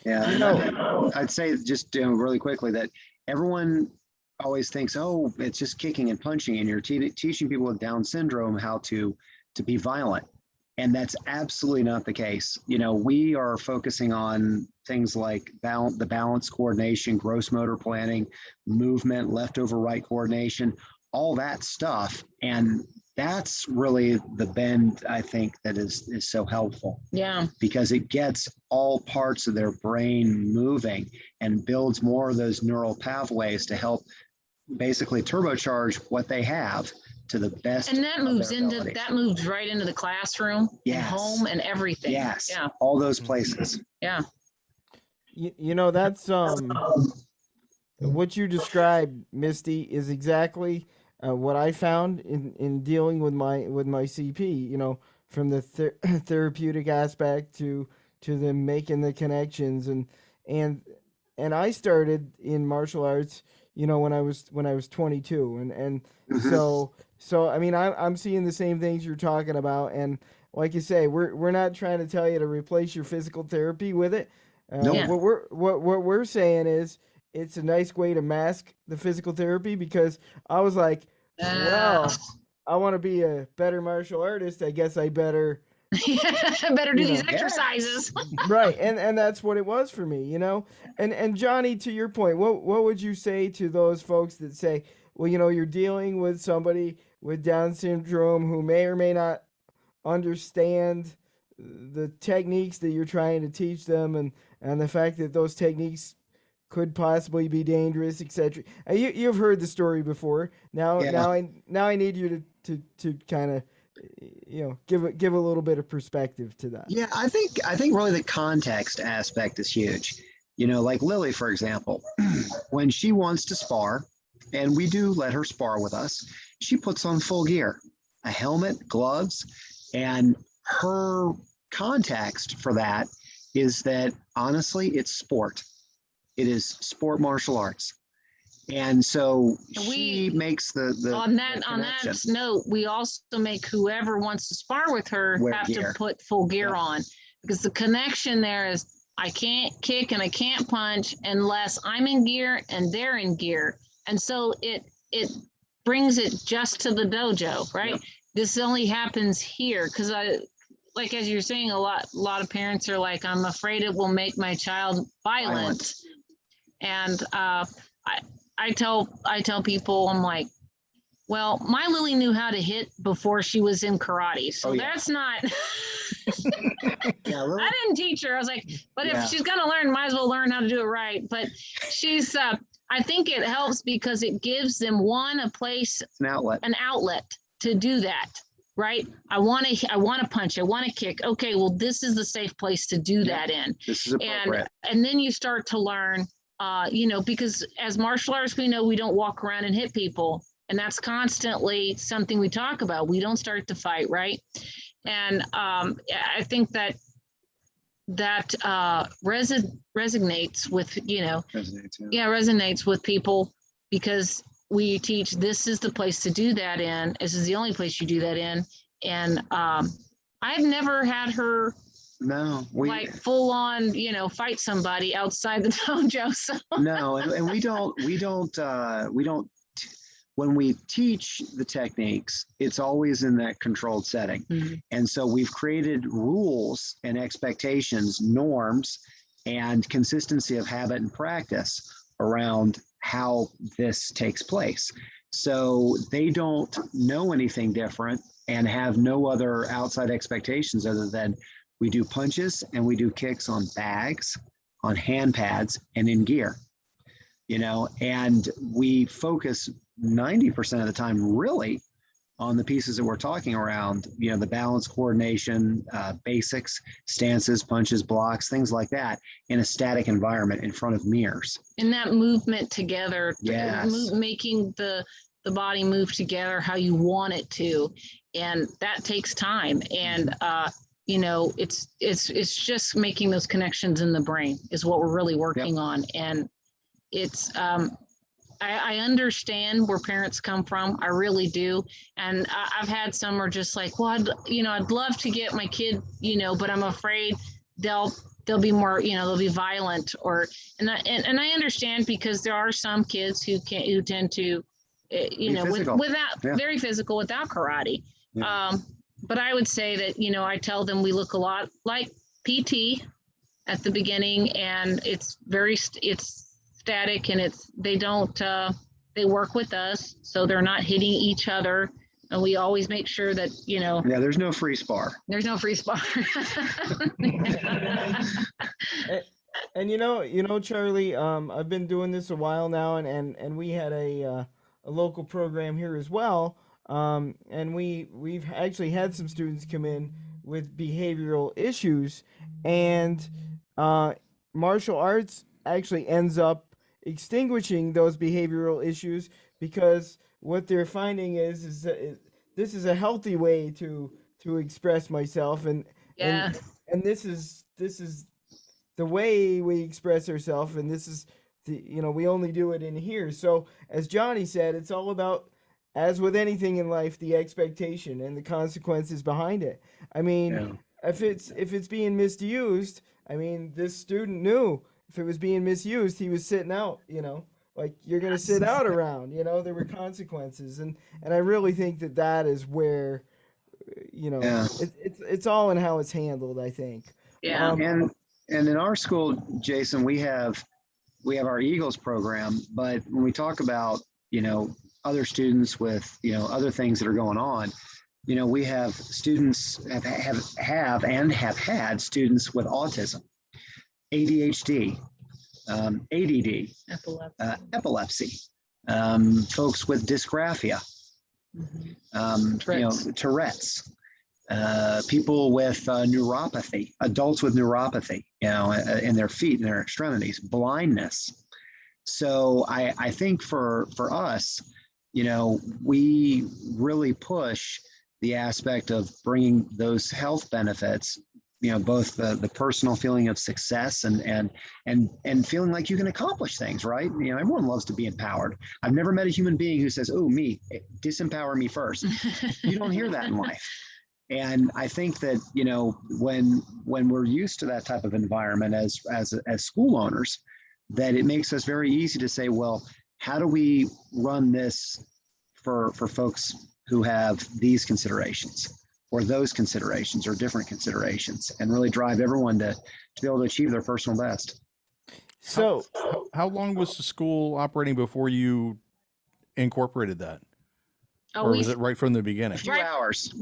Yeah. I'd say just really quickly that everyone always thinks, oh, it's just kicking and punching, and you're teaching people with Down syndrome how to be violent. And that's absolutely not the case. We are focusing on things like the balance coordination, gross motor planning, movement, left over right coordination, all that stuff. And that's really the bend, I think, that is so helpful. Yeah. Because it gets all parts of their brain moving and builds more of those neural pathways to help basically turbocharge what they have to the best. And that moves right into the classroom, and home, and everything. Yes. Yeah. All those places. Yeah. That's what you described, Misty, is exactly what I found in dealing with my CP. From the therapeutic aspect to them making the connections, and I started in martial arts, when I was 22, and so I mean, I'm seeing the same things you're talking about, and like you say, we're not trying to tell you to replace your physical therapy with it. Nope. What we're saying is it's a nice way to mask the physical therapy, because I was like, well, I want to be a better martial artist. I guess I better better do these exercises. Right. And that's what it was for me, and Johnny, to your point, what would you say to those folks that say, well, you're dealing with somebody with Down syndrome who may or may not understand the techniques that you're trying to teach them, and the fact that those techniques could possibly be dangerous, etc. You've heard the story before. Now I need you to kind of give a little bit of perspective to that. Yeah, I think really the context aspect is huge. Like Lily, for example, when she wants to spar, and we do let her spar with us, she puts on full gear, a helmet, gloves, and her context for that is that honestly, it's sport. It is sport martial arts. And so she makes the on that note, we also make whoever wants to spar with her have to put full gear on, because the connection there is I can't kick and I can't punch unless I'm in gear and they're in gear. And so it brings it just to the dojo, right? Yep. This only happens here because like as you're saying, a lot of parents are like, I'm afraid it will make my child violent. And I tell people, I'm like, well, my Lily knew how to hit before she was in karate. So that's not, I didn't teach her. I was like, but if she's going to learn, might as well learn how to do it right. But she's, I think it helps because it gives them a place, an outlet to do that. Right. I want to punch. I want to kick. Okay. Well, this is the safe place to do that in. This is appropriate. And then you start to learn, because as martial artists, we know we don't walk around and hit people. And that's constantly something we talk about. We don't start to fight, right? And I think that resonates with, resonates with people, because we teach this is the place to do that in. This is the only place you do that in. And I've never had her full on, fight somebody outside the dojo. So. No, and we don't when we teach the techniques, it's always in that controlled setting. And so we've created rules and expectations, norms, and consistency of habit and practice around how this takes place. So they don't know anything different and have no other outside expectations other than we do punches and we do kicks on bags, on hand pads, and in gear, you know, and we focus 90% of the time really on the pieces that we're talking around, you know, the balance, coordination, basics, stances, punches, blocks, things like that in a static environment in front of mirrors. And that movement together, Yes. making the body move together how you want it to. And that takes time. And, you know, it's just making those connections in the brain is what we're really working on. And it's, I understand where parents come from. I really do. And I've had some are just like, well, I'd love to get my kid, you know, but I'm afraid they'll be more, you know, they'll be violent and I understand because there are some kids who tend to, you know, without very physical without karate. Yeah. But I would say that, you know, I tell them we look a lot like PT at the beginning, and it's static, and they work with us, so they're not hitting each other. And we always make sure that, you know. Yeah, there's no free spar. There's no free spar. And you know, Charlie, I've been doing this a while now, and we had a local program here as well. And we've actually had some students come in with behavioral issues, and martial arts actually ends up extinguishing those behavioral issues, because what they're finding is that this is a healthy way to express myself, and this is the way we express ourselves, and this is we only do it in here. So as Johnny said, it's all about, as with anything in life, the expectation and the consequences behind it. I mean, if it's being misused, I mean, this student knew if it was being misused, he was sitting out, you know, like you're going to sit out around, you know, there were consequences. And I really think that is where, you know, it's all in how it's handled, I think. Yeah. And in our school, Jason, we have our Eagles program, but when we talk about, you know, other students with, you know, other things that are going on, you know, we have students have had students with autism, ADHD, ADD, epilepsy, folks with dysgraphia, Tourette's, people with neuropathy, adults with neuropathy, you know, in their feet and their extremities, blindness. So I think for us, you know, we really push the aspect of bringing those health benefits, you know, both the personal feeling of success and feeling like you can accomplish things, right? You know, everyone loves to be empowered. I've never met a human being who says, "Oh, me, disempower me first." You don't hear that in life. And I think that, you know, when we're used to that type of environment as school owners, that it makes us very easy to say, well, how do we run this for folks who have these considerations or those considerations or different considerations, and really drive everyone to be able to achieve their personal best. So how long was the school operating before you incorporated that? Or was it right from the beginning? A few hours.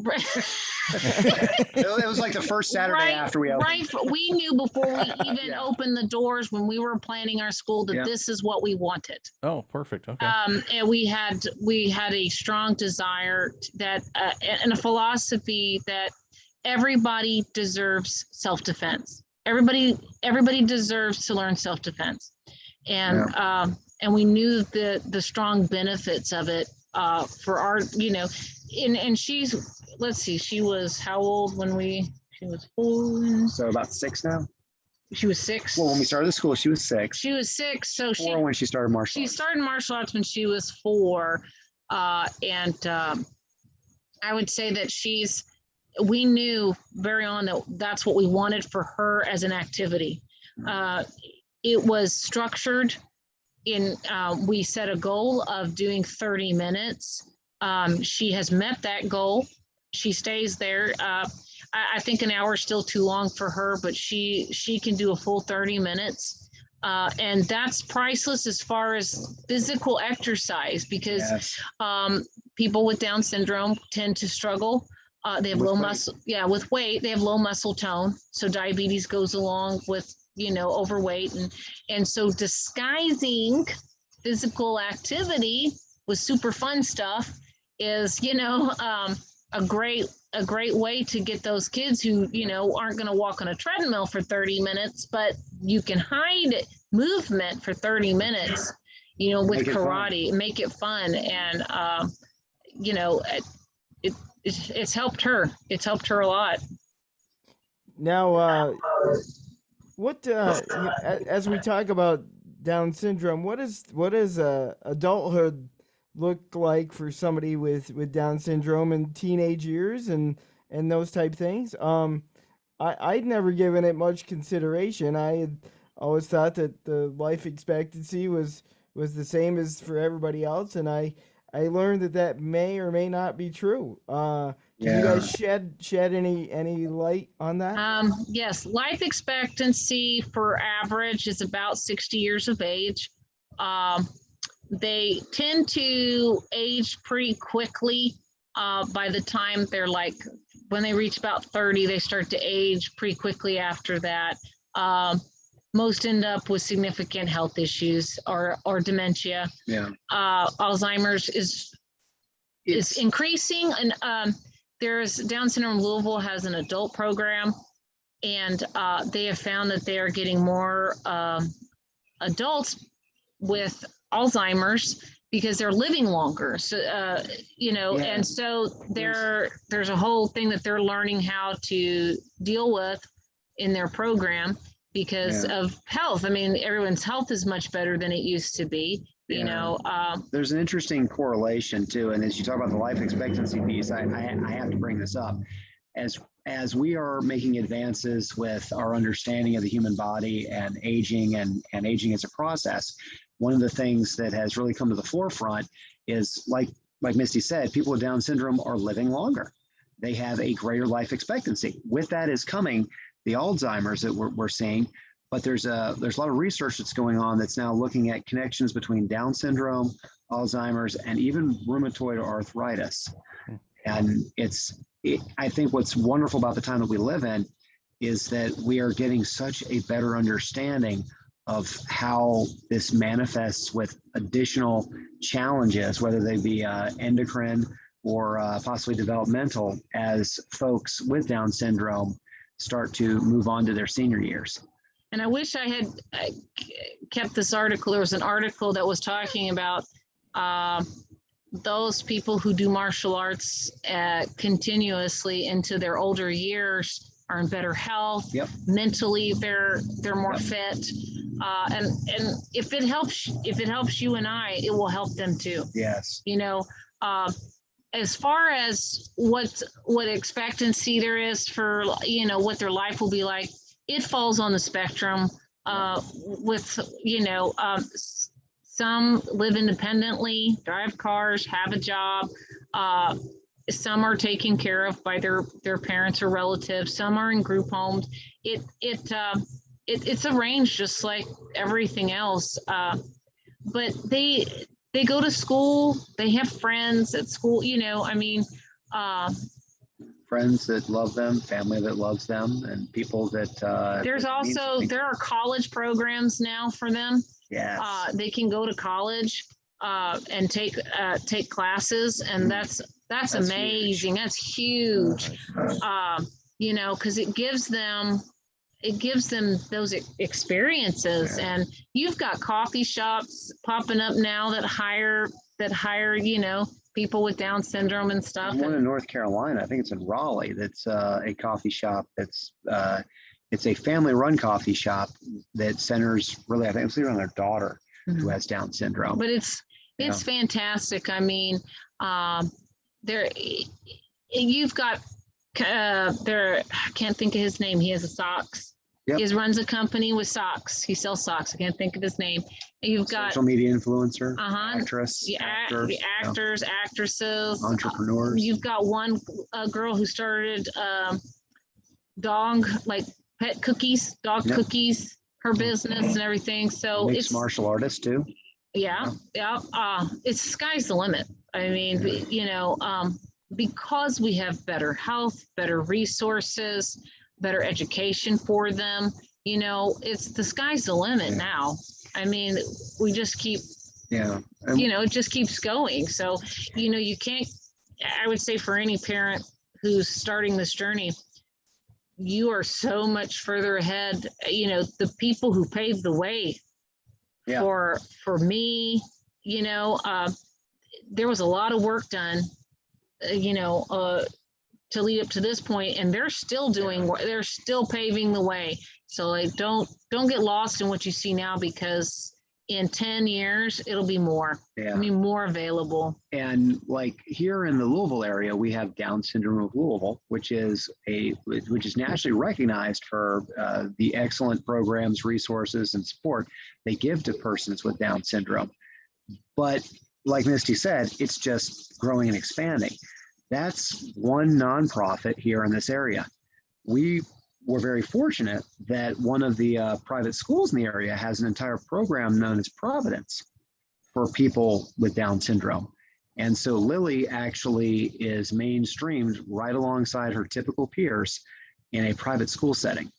It was like the first Saturday after we opened. Right. We knew before we even opened the doors, when we were planning our school, that this is what we wanted. Oh, perfect. Okay. And we had a strong desire that and a philosophy that everybody deserves self-defense. Everybody deserves to learn self-defense. And we knew the strong benefits of it. For our, you know, and she's, let's see, she was how old when she was 4? So about 6 now? She was 6. Well, when we started the school, she was 6. She was 6. So 4 when she started martial arts. She started martial arts when she was 4. And I would say that we knew very on that that's what we wanted for her as an activity. It was structured. we set a goal of doing 30 minutes. She has met that goal. She stays there. I think an hour is still too long for her, but she can do a full 30 minutes. And that's priceless as far as physical exercise, because people with Down syndrome tend to struggle. They have low muscle, with weight. They have low muscle tone. So diabetes goes along with, overweight. And so disguising physical activity with super fun stuff is, a great way to get those kids who, aren't going to walk on a treadmill for 30 minutes, but you can hide movement for 30 minutes, with karate, make it fun. And, it's helped her. It's helped her a lot. Now, as we talk about Down syndrome, what does adulthood look like for somebody with Down syndrome in teenage years and those type things? I'd never given it much consideration. I had always thought that the life expectancy was the same as for everybody else, and I learned that may or may not be true. Can you guys shed any light on that? Yes, life expectancy for average is about 60 years of age. They tend to age pretty quickly. By the time they're when they reach about 30, they start to age pretty quickly after that. Most end up with significant health issues or dementia. Alzheimer's is increasing, and there's Down syndrome Louisville has an adult program, and they have found that they are getting more adults with Alzheimer's because they're living longer. So and so there's a whole thing that they're learning how to deal with in their program because of health. I mean, everyone's health is much better than it used to be. There's an interesting correlation too, and as you talk about the life expectancy piece, I have to bring this up. As we are making advances with our understanding of the human body and aging and aging as a process, one of the things that has really come to the forefront is like Misty said, people with Down syndrome are living longer. They have a greater life expectancy. With that is coming the Alzheimer's that we're seeing. But there's a lot of research that's going on that's now looking at connections between Down syndrome, Alzheimer's, and even rheumatoid arthritis. And I think what's wonderful about the time that we live in is that we are getting such a better understanding of how this manifests with additional challenges, whether they be endocrine or possibly developmental, as folks with Down syndrome start to move on to their senior years. And I wish I had kept this article. There was an article that was talking about those people who do martial arts continuously into their older years are in better health. Mentally, they're more fit. And if it helps you and I, it will help them too. Yes. As far as what expectancy there is for what their life will be like, it falls on the spectrum with, some live independently, drive cars, have a job. Some are taken care of by their parents or relatives. Some are in group homes. It's a range just like everything else. But they go to school, they have friends at school, friends that love them, family that loves them, and people that there are college programs now for them. Yes. They can go to college and take classes, and that's amazing. Huge. That's huge. Because it gives them those experiences. And you've got coffee shops popping up now that hire people with Down syndrome and stuff. One in North Carolina, I think it's in Raleigh, that's a coffee shop that's it's a family-run coffee shop that centers really, I think it's on their daughter who has Down syndrome. But it's fantastic. I mean, you've got I can't think of his name. He has a socks. Yep. He runs a company with socks. He sells socks. I can't think of his name. And you've got Social media influencer, uh-huh, actress, the actors, actresses, entrepreneurs. You've got one girl who started dog like pet cookies, dog Yep. cookies, her business and everything. So Mixed it's martial artists too. yeah. It's sky's the limit. I mean, because we have better health, better resources, better education for them, it's the sky's the limit now. I mean, we just keep, it just keeps going. So, you can't, I would say for any parent who's starting this journey, you are so much further ahead. The people who paved the way for me, there was a lot of work done, to lead up to this point, and they're still they're still paving the way. So like, don't get lost in what you see now, because in 10 years, it'll be more. Yeah. I mean, more available. And like here in the Louisville area, we have Down Syndrome of Louisville, which is nationally recognized for the excellent programs, resources, and support they give to persons with Down syndrome. But like Misty said, it's just growing and expanding. That's one nonprofit here in this area. We were very fortunate that one of the private schools in the area has an entire program known as Providence for people with Down syndrome. And so Lily actually is mainstreamed right alongside her typical peers in a private school setting,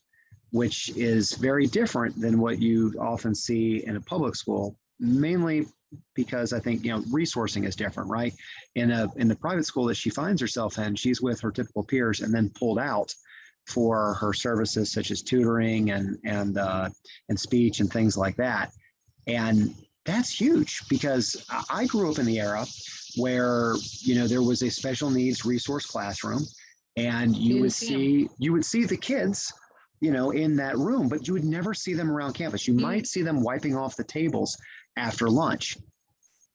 which is very different than what you often see in a public school, mainly because I think, resourcing is different, right? In the private school that she finds herself in, she's with her typical peers and then pulled out for her services such as tutoring and speech and things like that. And that's huge, because I grew up in the era where, there was a special needs resource classroom, and you would see the kids, in that room, but you would never see them around campus. You might see them wiping off the tables after lunch.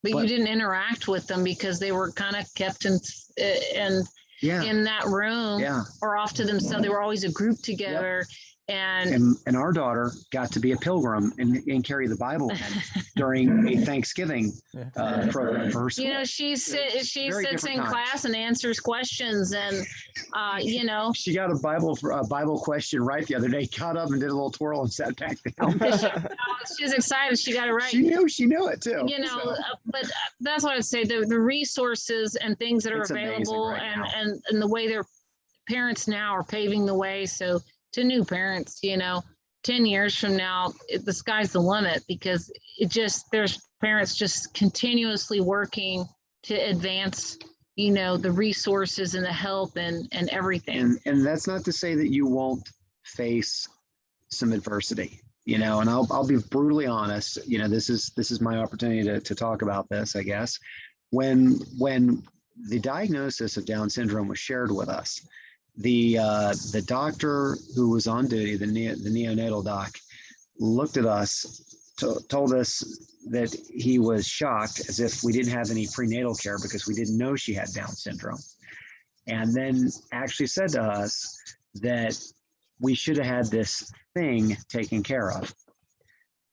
But you didn't interact with them because they were kind of kept in that room or off to themselves. They were always a group together. Yep. And our daughter got to be a pilgrim and carry the Bible during a Thanksgiving program for her school. She sits in class and answers questions, and she got a Bible question right the other day. Got up and did a little twirl and sat back down. She's excited. She got it right. She knew it too. But that's what I'd say. The resources and things that are available, and the way their parents now are paving the way. So to new parents, 10 years from now, the sky's the limit, because there's parents just continuously working to advance, the resources and the help and everything. And that's not to say that you won't face some adversity, and I'll be brutally honest, this is my opportunity to talk about this, I guess. When the diagnosis of Down syndrome was shared with us, the doctor who was on duty, the neonatal doc, looked at us, told us that he was shocked, as if we didn't have any prenatal care because we didn't know she had Down syndrome. And then actually said to us that we should have had this thing taken care of.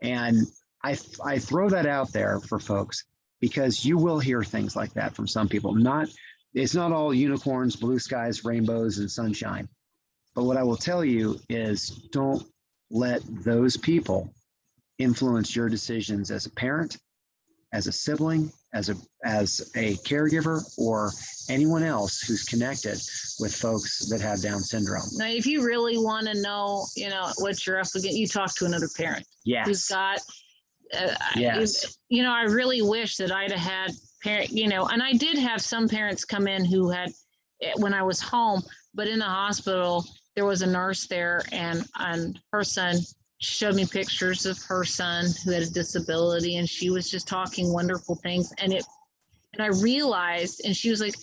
And I throw that out there for folks, because you will hear things like that from some people. It's not all unicorns, blue skies, rainbows, and sunshine. But what I will tell you is, don't let those people influence your decisions as a parent, as a sibling, as a caregiver, or anyone else who's connected with folks that have Down syndrome. Now, if you really want to know, what you're up against, you talk to another parent. Yes. Who's got, yes. I really wish that I'd have had parent, and I did have some parents come in who had, when I was home, but in the hospital, there was a nurse there, and her son showed me pictures of her son who had a disability, and she was just talking wonderful things. And I realized, and she was like,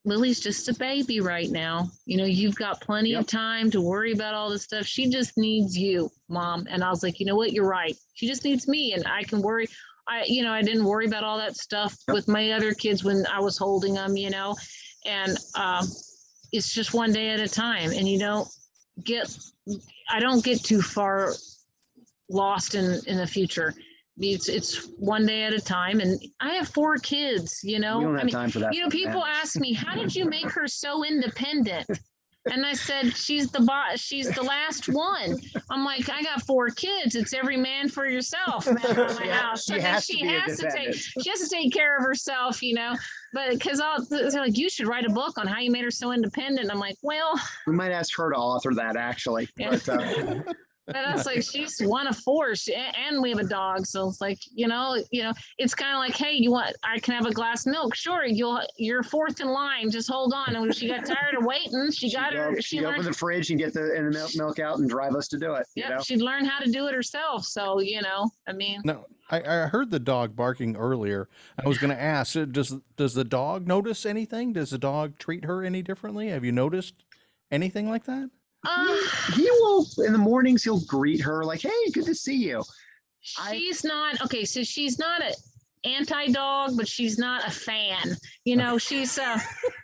Lily's just a baby right now. You've got plenty of time to worry about all this stuff. She just needs you, Mom. And I was like, you know what? You're right. She just needs me, and I can worry. I didn't worry about all that stuff with my other kids when I was holding them, and it's just one day at a time. And I don't get too far lost in the future. It's one day at a time, and I have 4 kids, We don't have time for that. People ask me, how did you make her so independent? And I said, she's the boss. She's the last one. I'm like, I got 4 kids. It's every man for yourself man, around my house. She has to take care of herself, But because they're like, you should write a book on how you made her so independent. I'm like, well, we might ask her to author that actually. Yeah. But, but I was like, she's one of 4, and we have a dog, so it's like, it's kind of like, hey, I can have a glass of milk? Sure, you're 4th in line. Just hold on. And when she got tired of waiting, she open the fridge and get the milk out and drive us to do it. Yeah, she learned how to do it herself. So No, I heard the dog barking earlier. I was going to ask, does the dog notice anything? Does the dog treat her any differently? Have you noticed anything like that? He will, in the mornings, he'll greet her like, hey, good to see you. She's not, okay, so she's not an anti-dog, but she's not a fan. She's,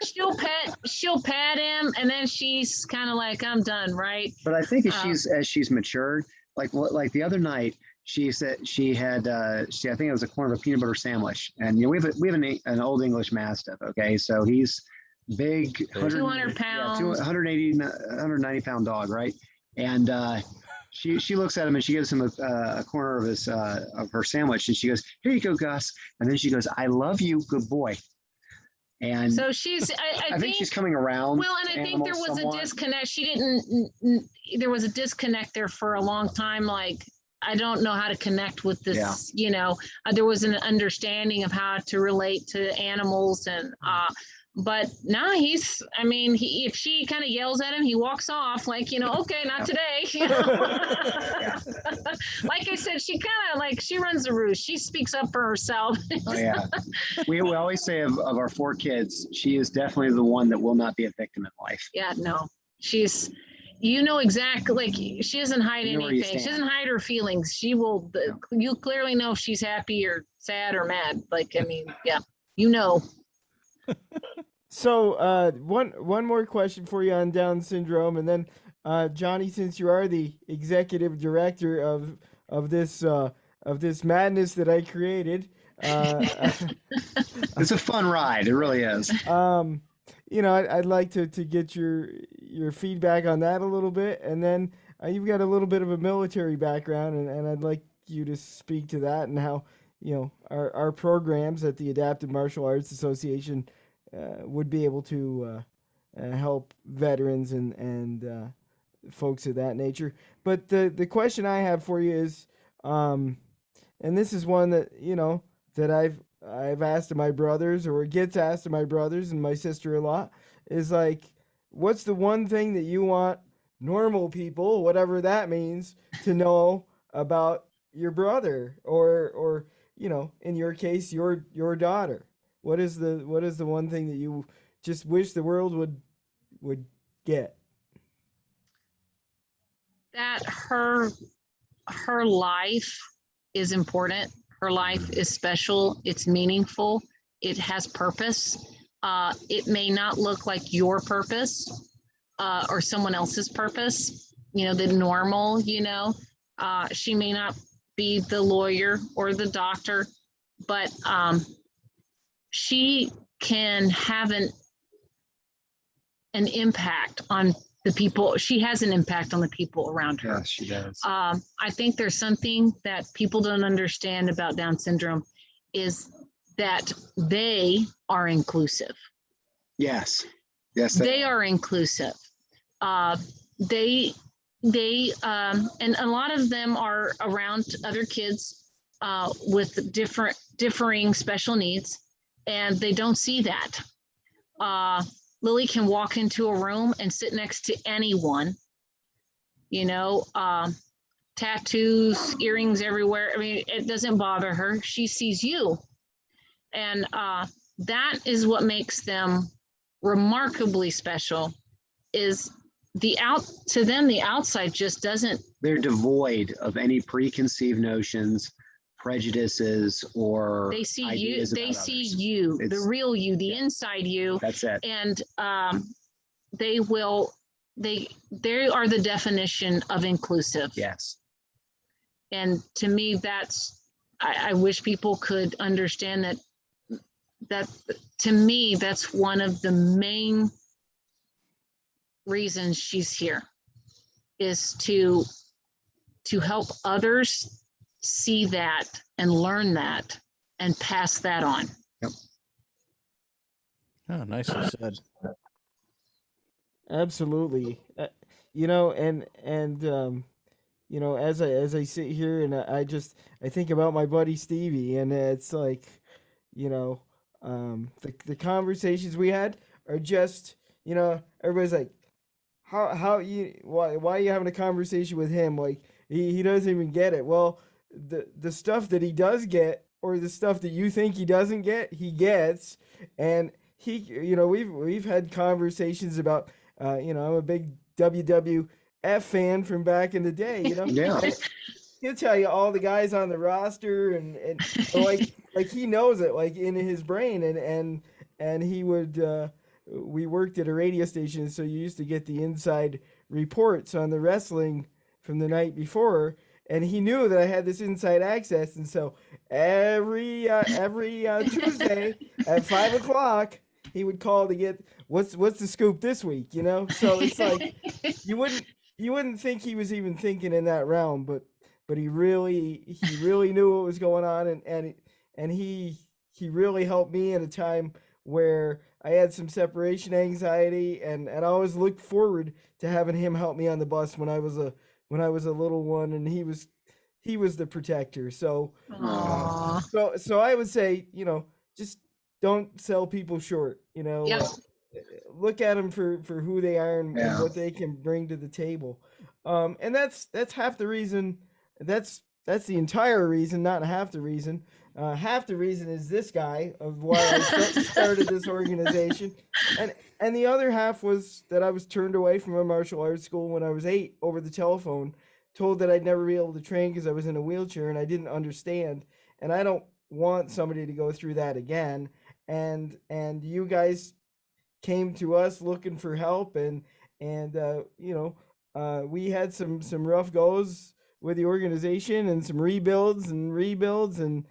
she'll pet him, and then she's kind of like, I'm done, right? But I think as she's matured, like the other night, she said she had, I think it was a corner of a peanut butter sandwich. And, we have an old English Mastiff, okay? So he's big, 200 pounds, 190 pound dog, right? And she looks at him and she gives him a corner of her sandwich, and she goes, "Here you go, Gus." And then she goes, "I love you, good boy." And so she's, I think she's coming around. Well, and I think there was a disconnect. There was a disconnect there for a long time. Like, I don't know how to connect with this, there was an understanding of how to relate to animals, and but now if she kind of yells at him, he walks off like, okay, not today. Like I said, she kind of she runs the roost. She speaks up for herself. Oh, yeah. We always say of our 4 kids, she is definitely the one that will not be a victim in life. Yeah, no, she's, exactly, she doesn't hide anything. She doesn't hide her feelings. She will, you clearly know if she's happy or sad or mad. Yeah. So one more question for you on Down syndrome, and then Johnny, since you are the executive director of this madness that I created, it's a fun ride. It really is. I'd like to get your feedback on that a little bit, and then you've got a little bit of a military background, and I'd like you to speak to that and how our programs at the Adaptive Martial Arts Association would be able to help veterans and folks of that nature. But the question I have for you is, and this is one that that I've asked of my brothers, or it gets asked of my brothers and my sister a lot, is like, what's the one thing that you want normal people, whatever that means, to know about your brother, or in your case, your daughter? What is the one thing that you just wish the world would get? That her life is important. Her life is special. It's meaningful. It has purpose. It may not look like your purpose or someone else's purpose, the normal, she may not be the lawyer or the doctor, but she can have an impact on the people. She has an impact on the people around her. Yes, she does. I think there's something that people don't understand about Down syndrome, is that they are inclusive. Yes. They are inclusive. They and a lot of them are around other kids with differing special needs, and they don't see that. Lily can walk into a room and sit next to anyone, tattoos, earrings everywhere. It doesn't bother her. She sees you. And that is what makes them remarkably special, is to them, the outside just doesn't. They're devoid of any preconceived notions, prejudices, or they see ideas you. They about see others. you, the real you, the inside you. That's it. And they will they are the definition of inclusive. Yes. And to me, I wish people could understand that to me, that's one of the main reasons she's here, is to help others see that and learn that and pass that on. Yep. Oh, nicely said. Absolutely. And as I sit here and I think about my buddy Stevie, and it's like, the conversations we had are just, everybody's like, why are you having a conversation with him? Like he doesn't even get it. Well, the stuff that he does get, or the stuff that you think he doesn't get, he gets. And we've had conversations about, I'm a big WWF fan from back in the day, Yeah. He'll tell you all the guys on the roster, and like he knows it, like in his brain, and he would, we worked at a radio station, so you used to get the inside reports on the wrestling from the night before, and he knew that I had this inside access, and so every Tuesday at 5:00 he would call to get what's the scoop this week, So it's like you wouldn't think he was even thinking in that realm, but he really knew what was going on, and he really helped me at a time where I had some separation anxiety, and I always looked forward to having him help me on the bus when I was a little one, and he was the protector. So so I would say, just don't sell people short, Yep. Look at them for who they are and Yeah. what they can bring to the table. And that's half the reason. That's the entire reason, not half the reason. Half the reason is this guy of why I started this organization, and the other half was that I was turned away from a martial arts school when I was 8 over the telephone, told that I'd never be able to train because I was in a wheelchair and I didn't understand, and I don't want somebody to go through that again. And you guys came to us looking for help, and we had some rough goes with the organization and some rebuilds, and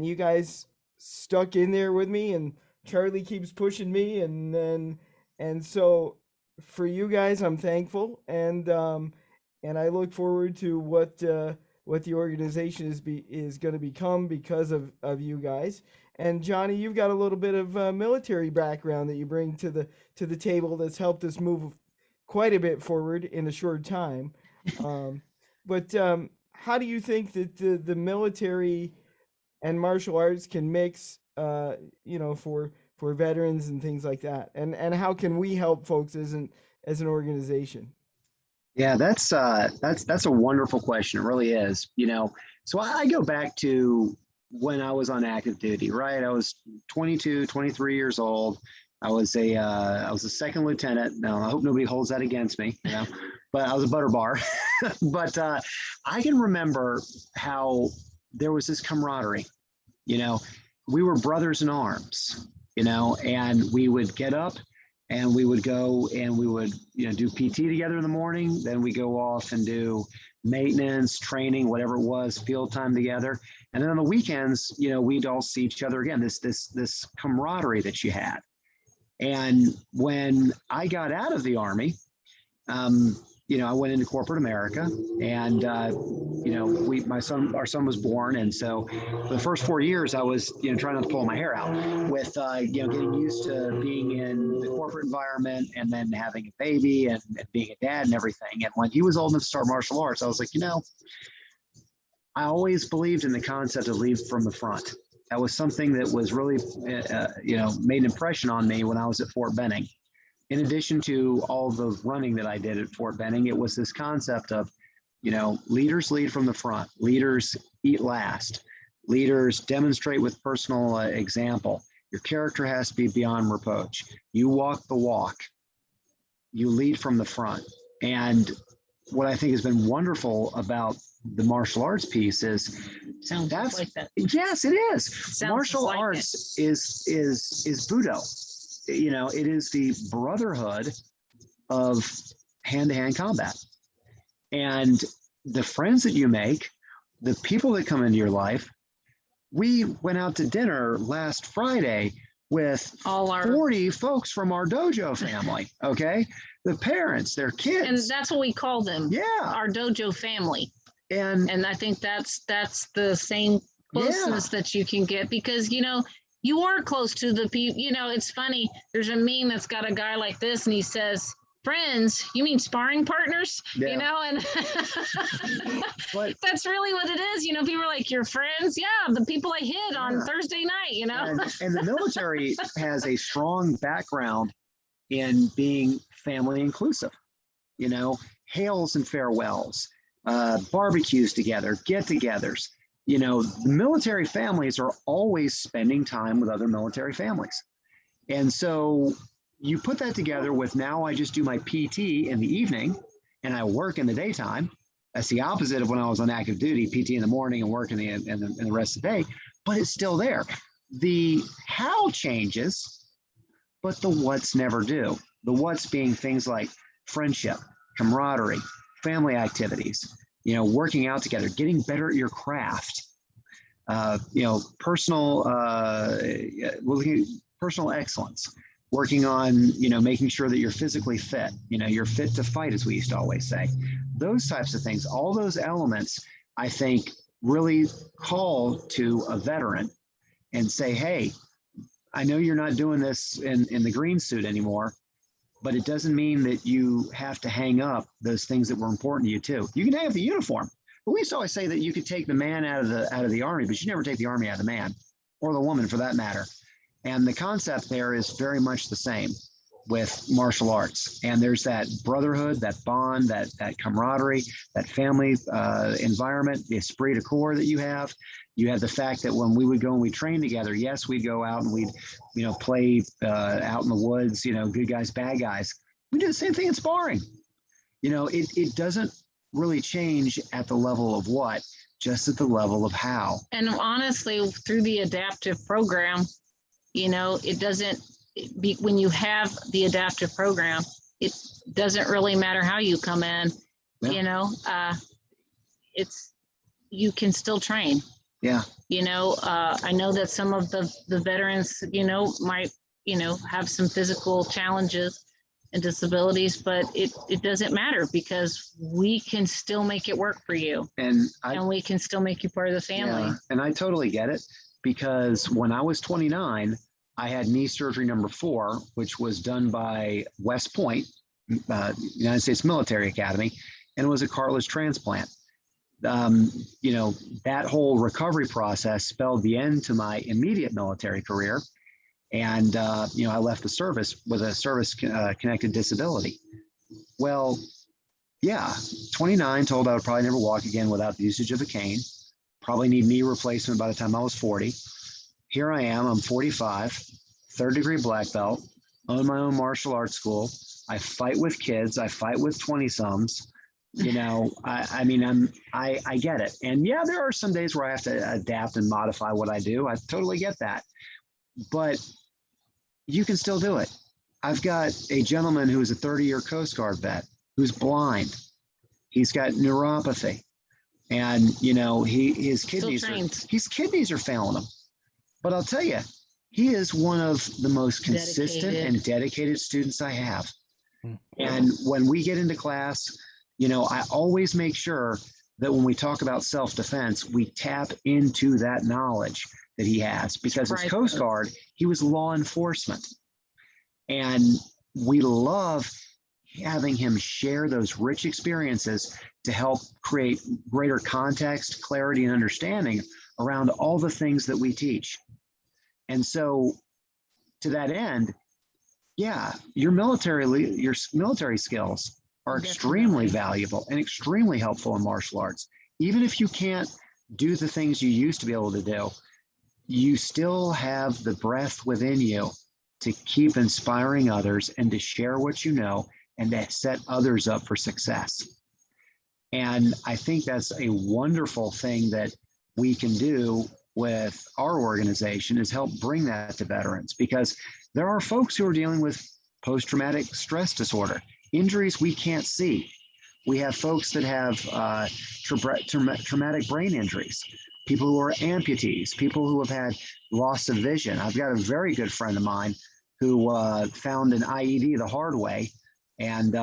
you guys stuck in there with me, and Charlie keeps pushing me, and so for you guys, I'm thankful, and I look forward to what the organization is going to become because of you guys. And Johnny, you've got a little bit of military background that you bring to the table that's helped us move quite a bit forward in a short time. But how do you think that the military and martial arts can mix, for veterans and things like that? And how can we help folks as an organization? Yeah, that's a wonderful question. It really is. So I go back to when I was on active duty, right? I was 22, 23 years old. I was a second lieutenant. Now, I hope nobody holds that against me, but I was a butter bar. But I can remember how there was this camaraderie. We were brothers in arms, and we would get up and we would go and we would, do PT together in the morning. Then we go off and do maintenance, training, whatever it was, field time together. And then on the weekends, we'd all see each other again, this camaraderie that you had. And when I got out of the Army, I went into corporate America, and our son was born, and so for the first 4 years, I was trying not to pull my hair out with getting used to being in the corporate environment, and then having a baby and being a dad and everything. And when he was old enough to start martial arts, I was like, I always believed in the concept of lead from the front. That was something that was really made an impression on me when I was at Fort Benning. In addition to all the running that I did at Fort Benning, it was this concept of, leaders lead from the front, leaders eat last, leaders demonstrate with personal example. Your character has to be beyond reproach. You walk the walk, you lead from the front. And what I think has been wonderful about the martial arts piece is Sounds that's like that. yes, it is. Sounds Martial like arts is Budo. It is the brotherhood of hand-to-hand combat. And the friends that you make, the people that come into your life, we went out to dinner last Friday with All our 40 folks from our dojo family. Okay. The parents, their kids. and that's what we call them. Yeah. Our dojo family. And I think that's the same closeness that you can get, because you are close to the people. It's funny. There's a meme that's got a guy like this, and he says, "Friends, you mean sparring partners?" Yeah. And but that's really what it is. People are like, "Your friends?" Yeah, the people I hit on Thursday night. and the military has a strong background in being family inclusive. Hails and farewells, barbecues together, get-togethers. The military families are always spending time with other military families. And so you put that together with, now I just do my PT in the evening and I work in the daytime. That's the opposite of when I was on active duty, PT in the morning and work in the rest of the day, but it's still there. The how changes, but the what's never do. The what's being things like friendship, camaraderie, family activities, working out together, getting better at your craft, personal excellence, working on, making sure that you're physically fit, you're fit to fight, as we used to always say. Those types of things, all those elements, I think, really call to a veteran and say, hey, I know you're not doing this in the green suit anymore, but it doesn't mean that you have to hang up those things that were important to you too. You can hang up the uniform, but we used to always say that you could take the man out of the army, but you never take the army out of the man, or the woman for that matter. And the concept there is very much the same with martial arts. And there's that brotherhood, that bond, that camaraderie, that family environment, the esprit de corps that you have. You have the fact that when we would go and we train together, yes, we'd go out and we'd, play out in the woods, good guys, bad guys. We do the same thing in sparring. It doesn't really change at the level of what, just at the level of how. And honestly, through the adaptive program, it doesn't be, when you have the adaptive program, it doesn't really matter how you come in. You can still train. Yeah. I know that some of the veterans, might, have some physical challenges and disabilities, but it doesn't matter, because we can still make it work for you. And we can still make you part of the family. Yeah, and I totally get it, because when I was 29, I had knee surgery number 4, which was done by West Point, United States Military Academy, and it was a cartilage transplant. That whole recovery process spelled the end to my immediate military career. And, I left the service with a service-connected disability. Well, 29, told I would probably never walk again without the usage of a cane, probably need knee replacement by the time I was 40. Here I am, I'm 45, 3rd degree black belt, own my own martial arts school. I fight with kids, I fight with 20-somes. I get it. And there are some days where I have to adapt and modify what I do. I totally get that. But you can still do it. I've got a gentleman who is a 30-year Coast Guard vet who's blind. He's got neuropathy. And, his kidneys are failing him. But I'll tell you, he is one of the most consistent and dedicated students I have. And when we get into class, I always make sure that when we talk about self-defense, we tap into that knowledge that he has, because as Coast Guard, he was law enforcement. And we love having him share those rich experiences to help create greater context, clarity, and understanding around all the things that we teach. And so to that end, your military skills are extremely valuable and extremely helpful in martial arts. Even if you can't do the things you used to be able to do, you still have the breath within you to keep inspiring others and to share what you know and to set others up for success. And I think that's a wonderful thing that we can do with our organization, is help bring that to veterans, because there are folks who are dealing with post-traumatic stress disorder. injuries we can't see. We have folks that have traumatic brain injuries, people who are amputees, people who have had loss of vision. I've got a very good friend of mine who found an IED the hard way, and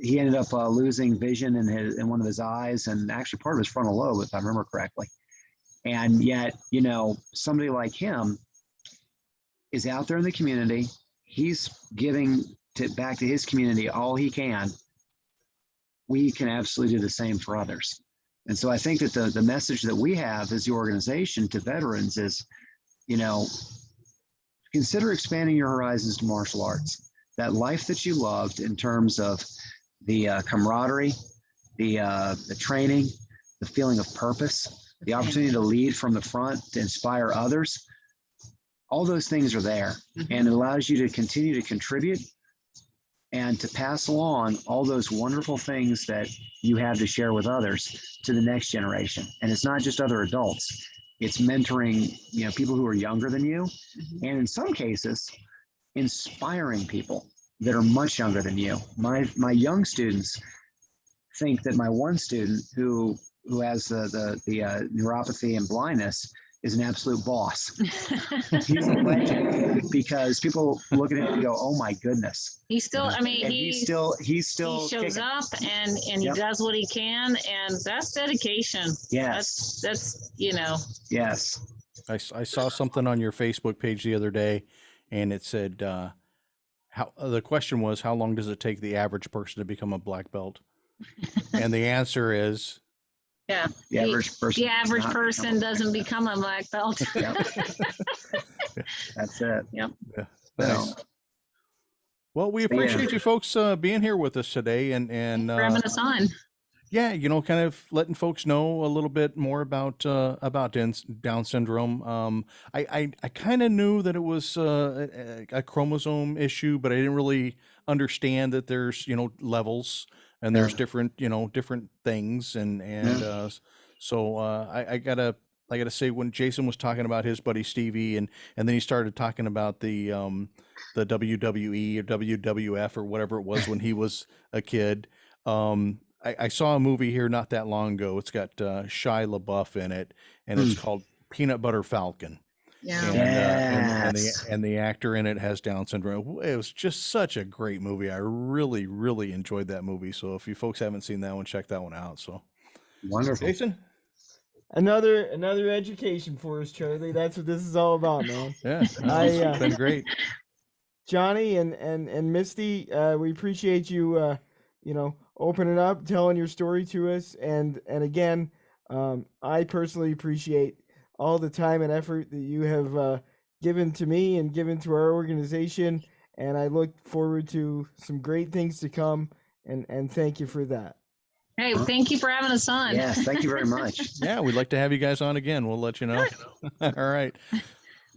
he ended up losing vision in one of his eyes, and actually part of his frontal lobe, if I remember correctly. And yet, you know, somebody like him is out there in the community. He's giving back to his community all he can. We can absolutely do the same for others. And so I think that the message that we have as the organization to veterans is, you know, consider expanding your horizons to martial arts. That life that you loved in terms of the camaraderie, the training, the feeling of purpose, the opportunity to lead from the front, to inspire others, all those things are there. And it allows you to continue to contribute and to pass along all those wonderful things that you have to share with others to the next generation. And it's not just other adults, it's mentoring, you know, people who are younger than you, and in some cases, inspiring people that are much younger than you. My young students think that my one student who has the neuropathy and blindness is an absolute boss. He's a legend because people look at him and go, "Oh my goodness." He's still, I mean, and he shows kicking up and he does what he can, and that's dedication. Yes. That's you know. Yes. I saw something on your Facebook page the other day, and it said, the question was, how long does it take the average person to become a black belt? And the answer is, yeah, the average person doesn't become a black belt. Yep. That's it. Yep. yeah, nice. Well, we appreciate you folks being here with us today, and for having us on. Yeah, you know, kind of letting folks know a little bit more about Down syndrome. I kind of knew that it was a chromosome issue, but I didn't really understand that there's, you know, levels and there's different things, and so I gotta say, when Jason was talking about his buddy Stevie, and then he started talking about the WWE or WWF or whatever it was when he was a kid. I saw a movie here not that long ago. It's got Shia LaBeouf in it, and it's called Peanut Butter Falcon. Yeah. And the actor in it has Down syndrome. It was just such a great movie. I really, really enjoyed that movie. So if you folks haven't seen that one, check that one out. So wonderful. Jason? Another education for us, Charlie. That's what this is all about, man. Yeah, it's been great. Johnny and Misty, we appreciate you, opening up, telling your story to us, and again, I personally appreciate all the time and effort that you have given to me and given to our organization, and I look forward to some great things to come, and thank you for that. Hey, thank you for having us on. Yes, thank you very much. Yeah, we'd like to have you guys on again. We'll let you know. All right.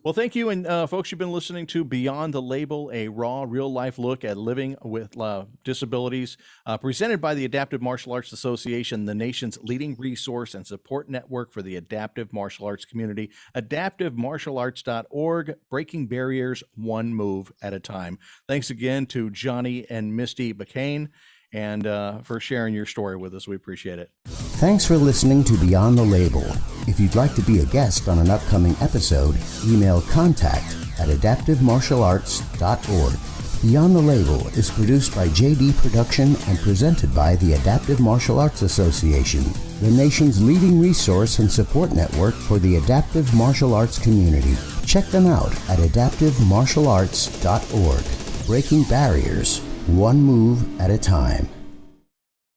Well, thank you. And folks, you've been listening to Beyond the Label, a raw, real-life look at living with disabilities, presented by the Adaptive Martial Arts Association, the nation's leading resource and support network for the adaptive martial arts community. AdaptiveMartialArts.org, breaking barriers one move at a time. Thanks again to Johnny and Misty Bakane, and for sharing your story with us. We appreciate it. Thanks for listening to Beyond the Label. If you'd like to be a guest on an upcoming episode, email contact@AdaptiveMartialArts.org. Beyond the Label is produced by JD Production and presented by the Adaptive Martial Arts Association, the nation's leading resource and support network for the adaptive martial arts community. Check them out at AdaptiveMartialArts.org. Breaking barriers, one move at a time.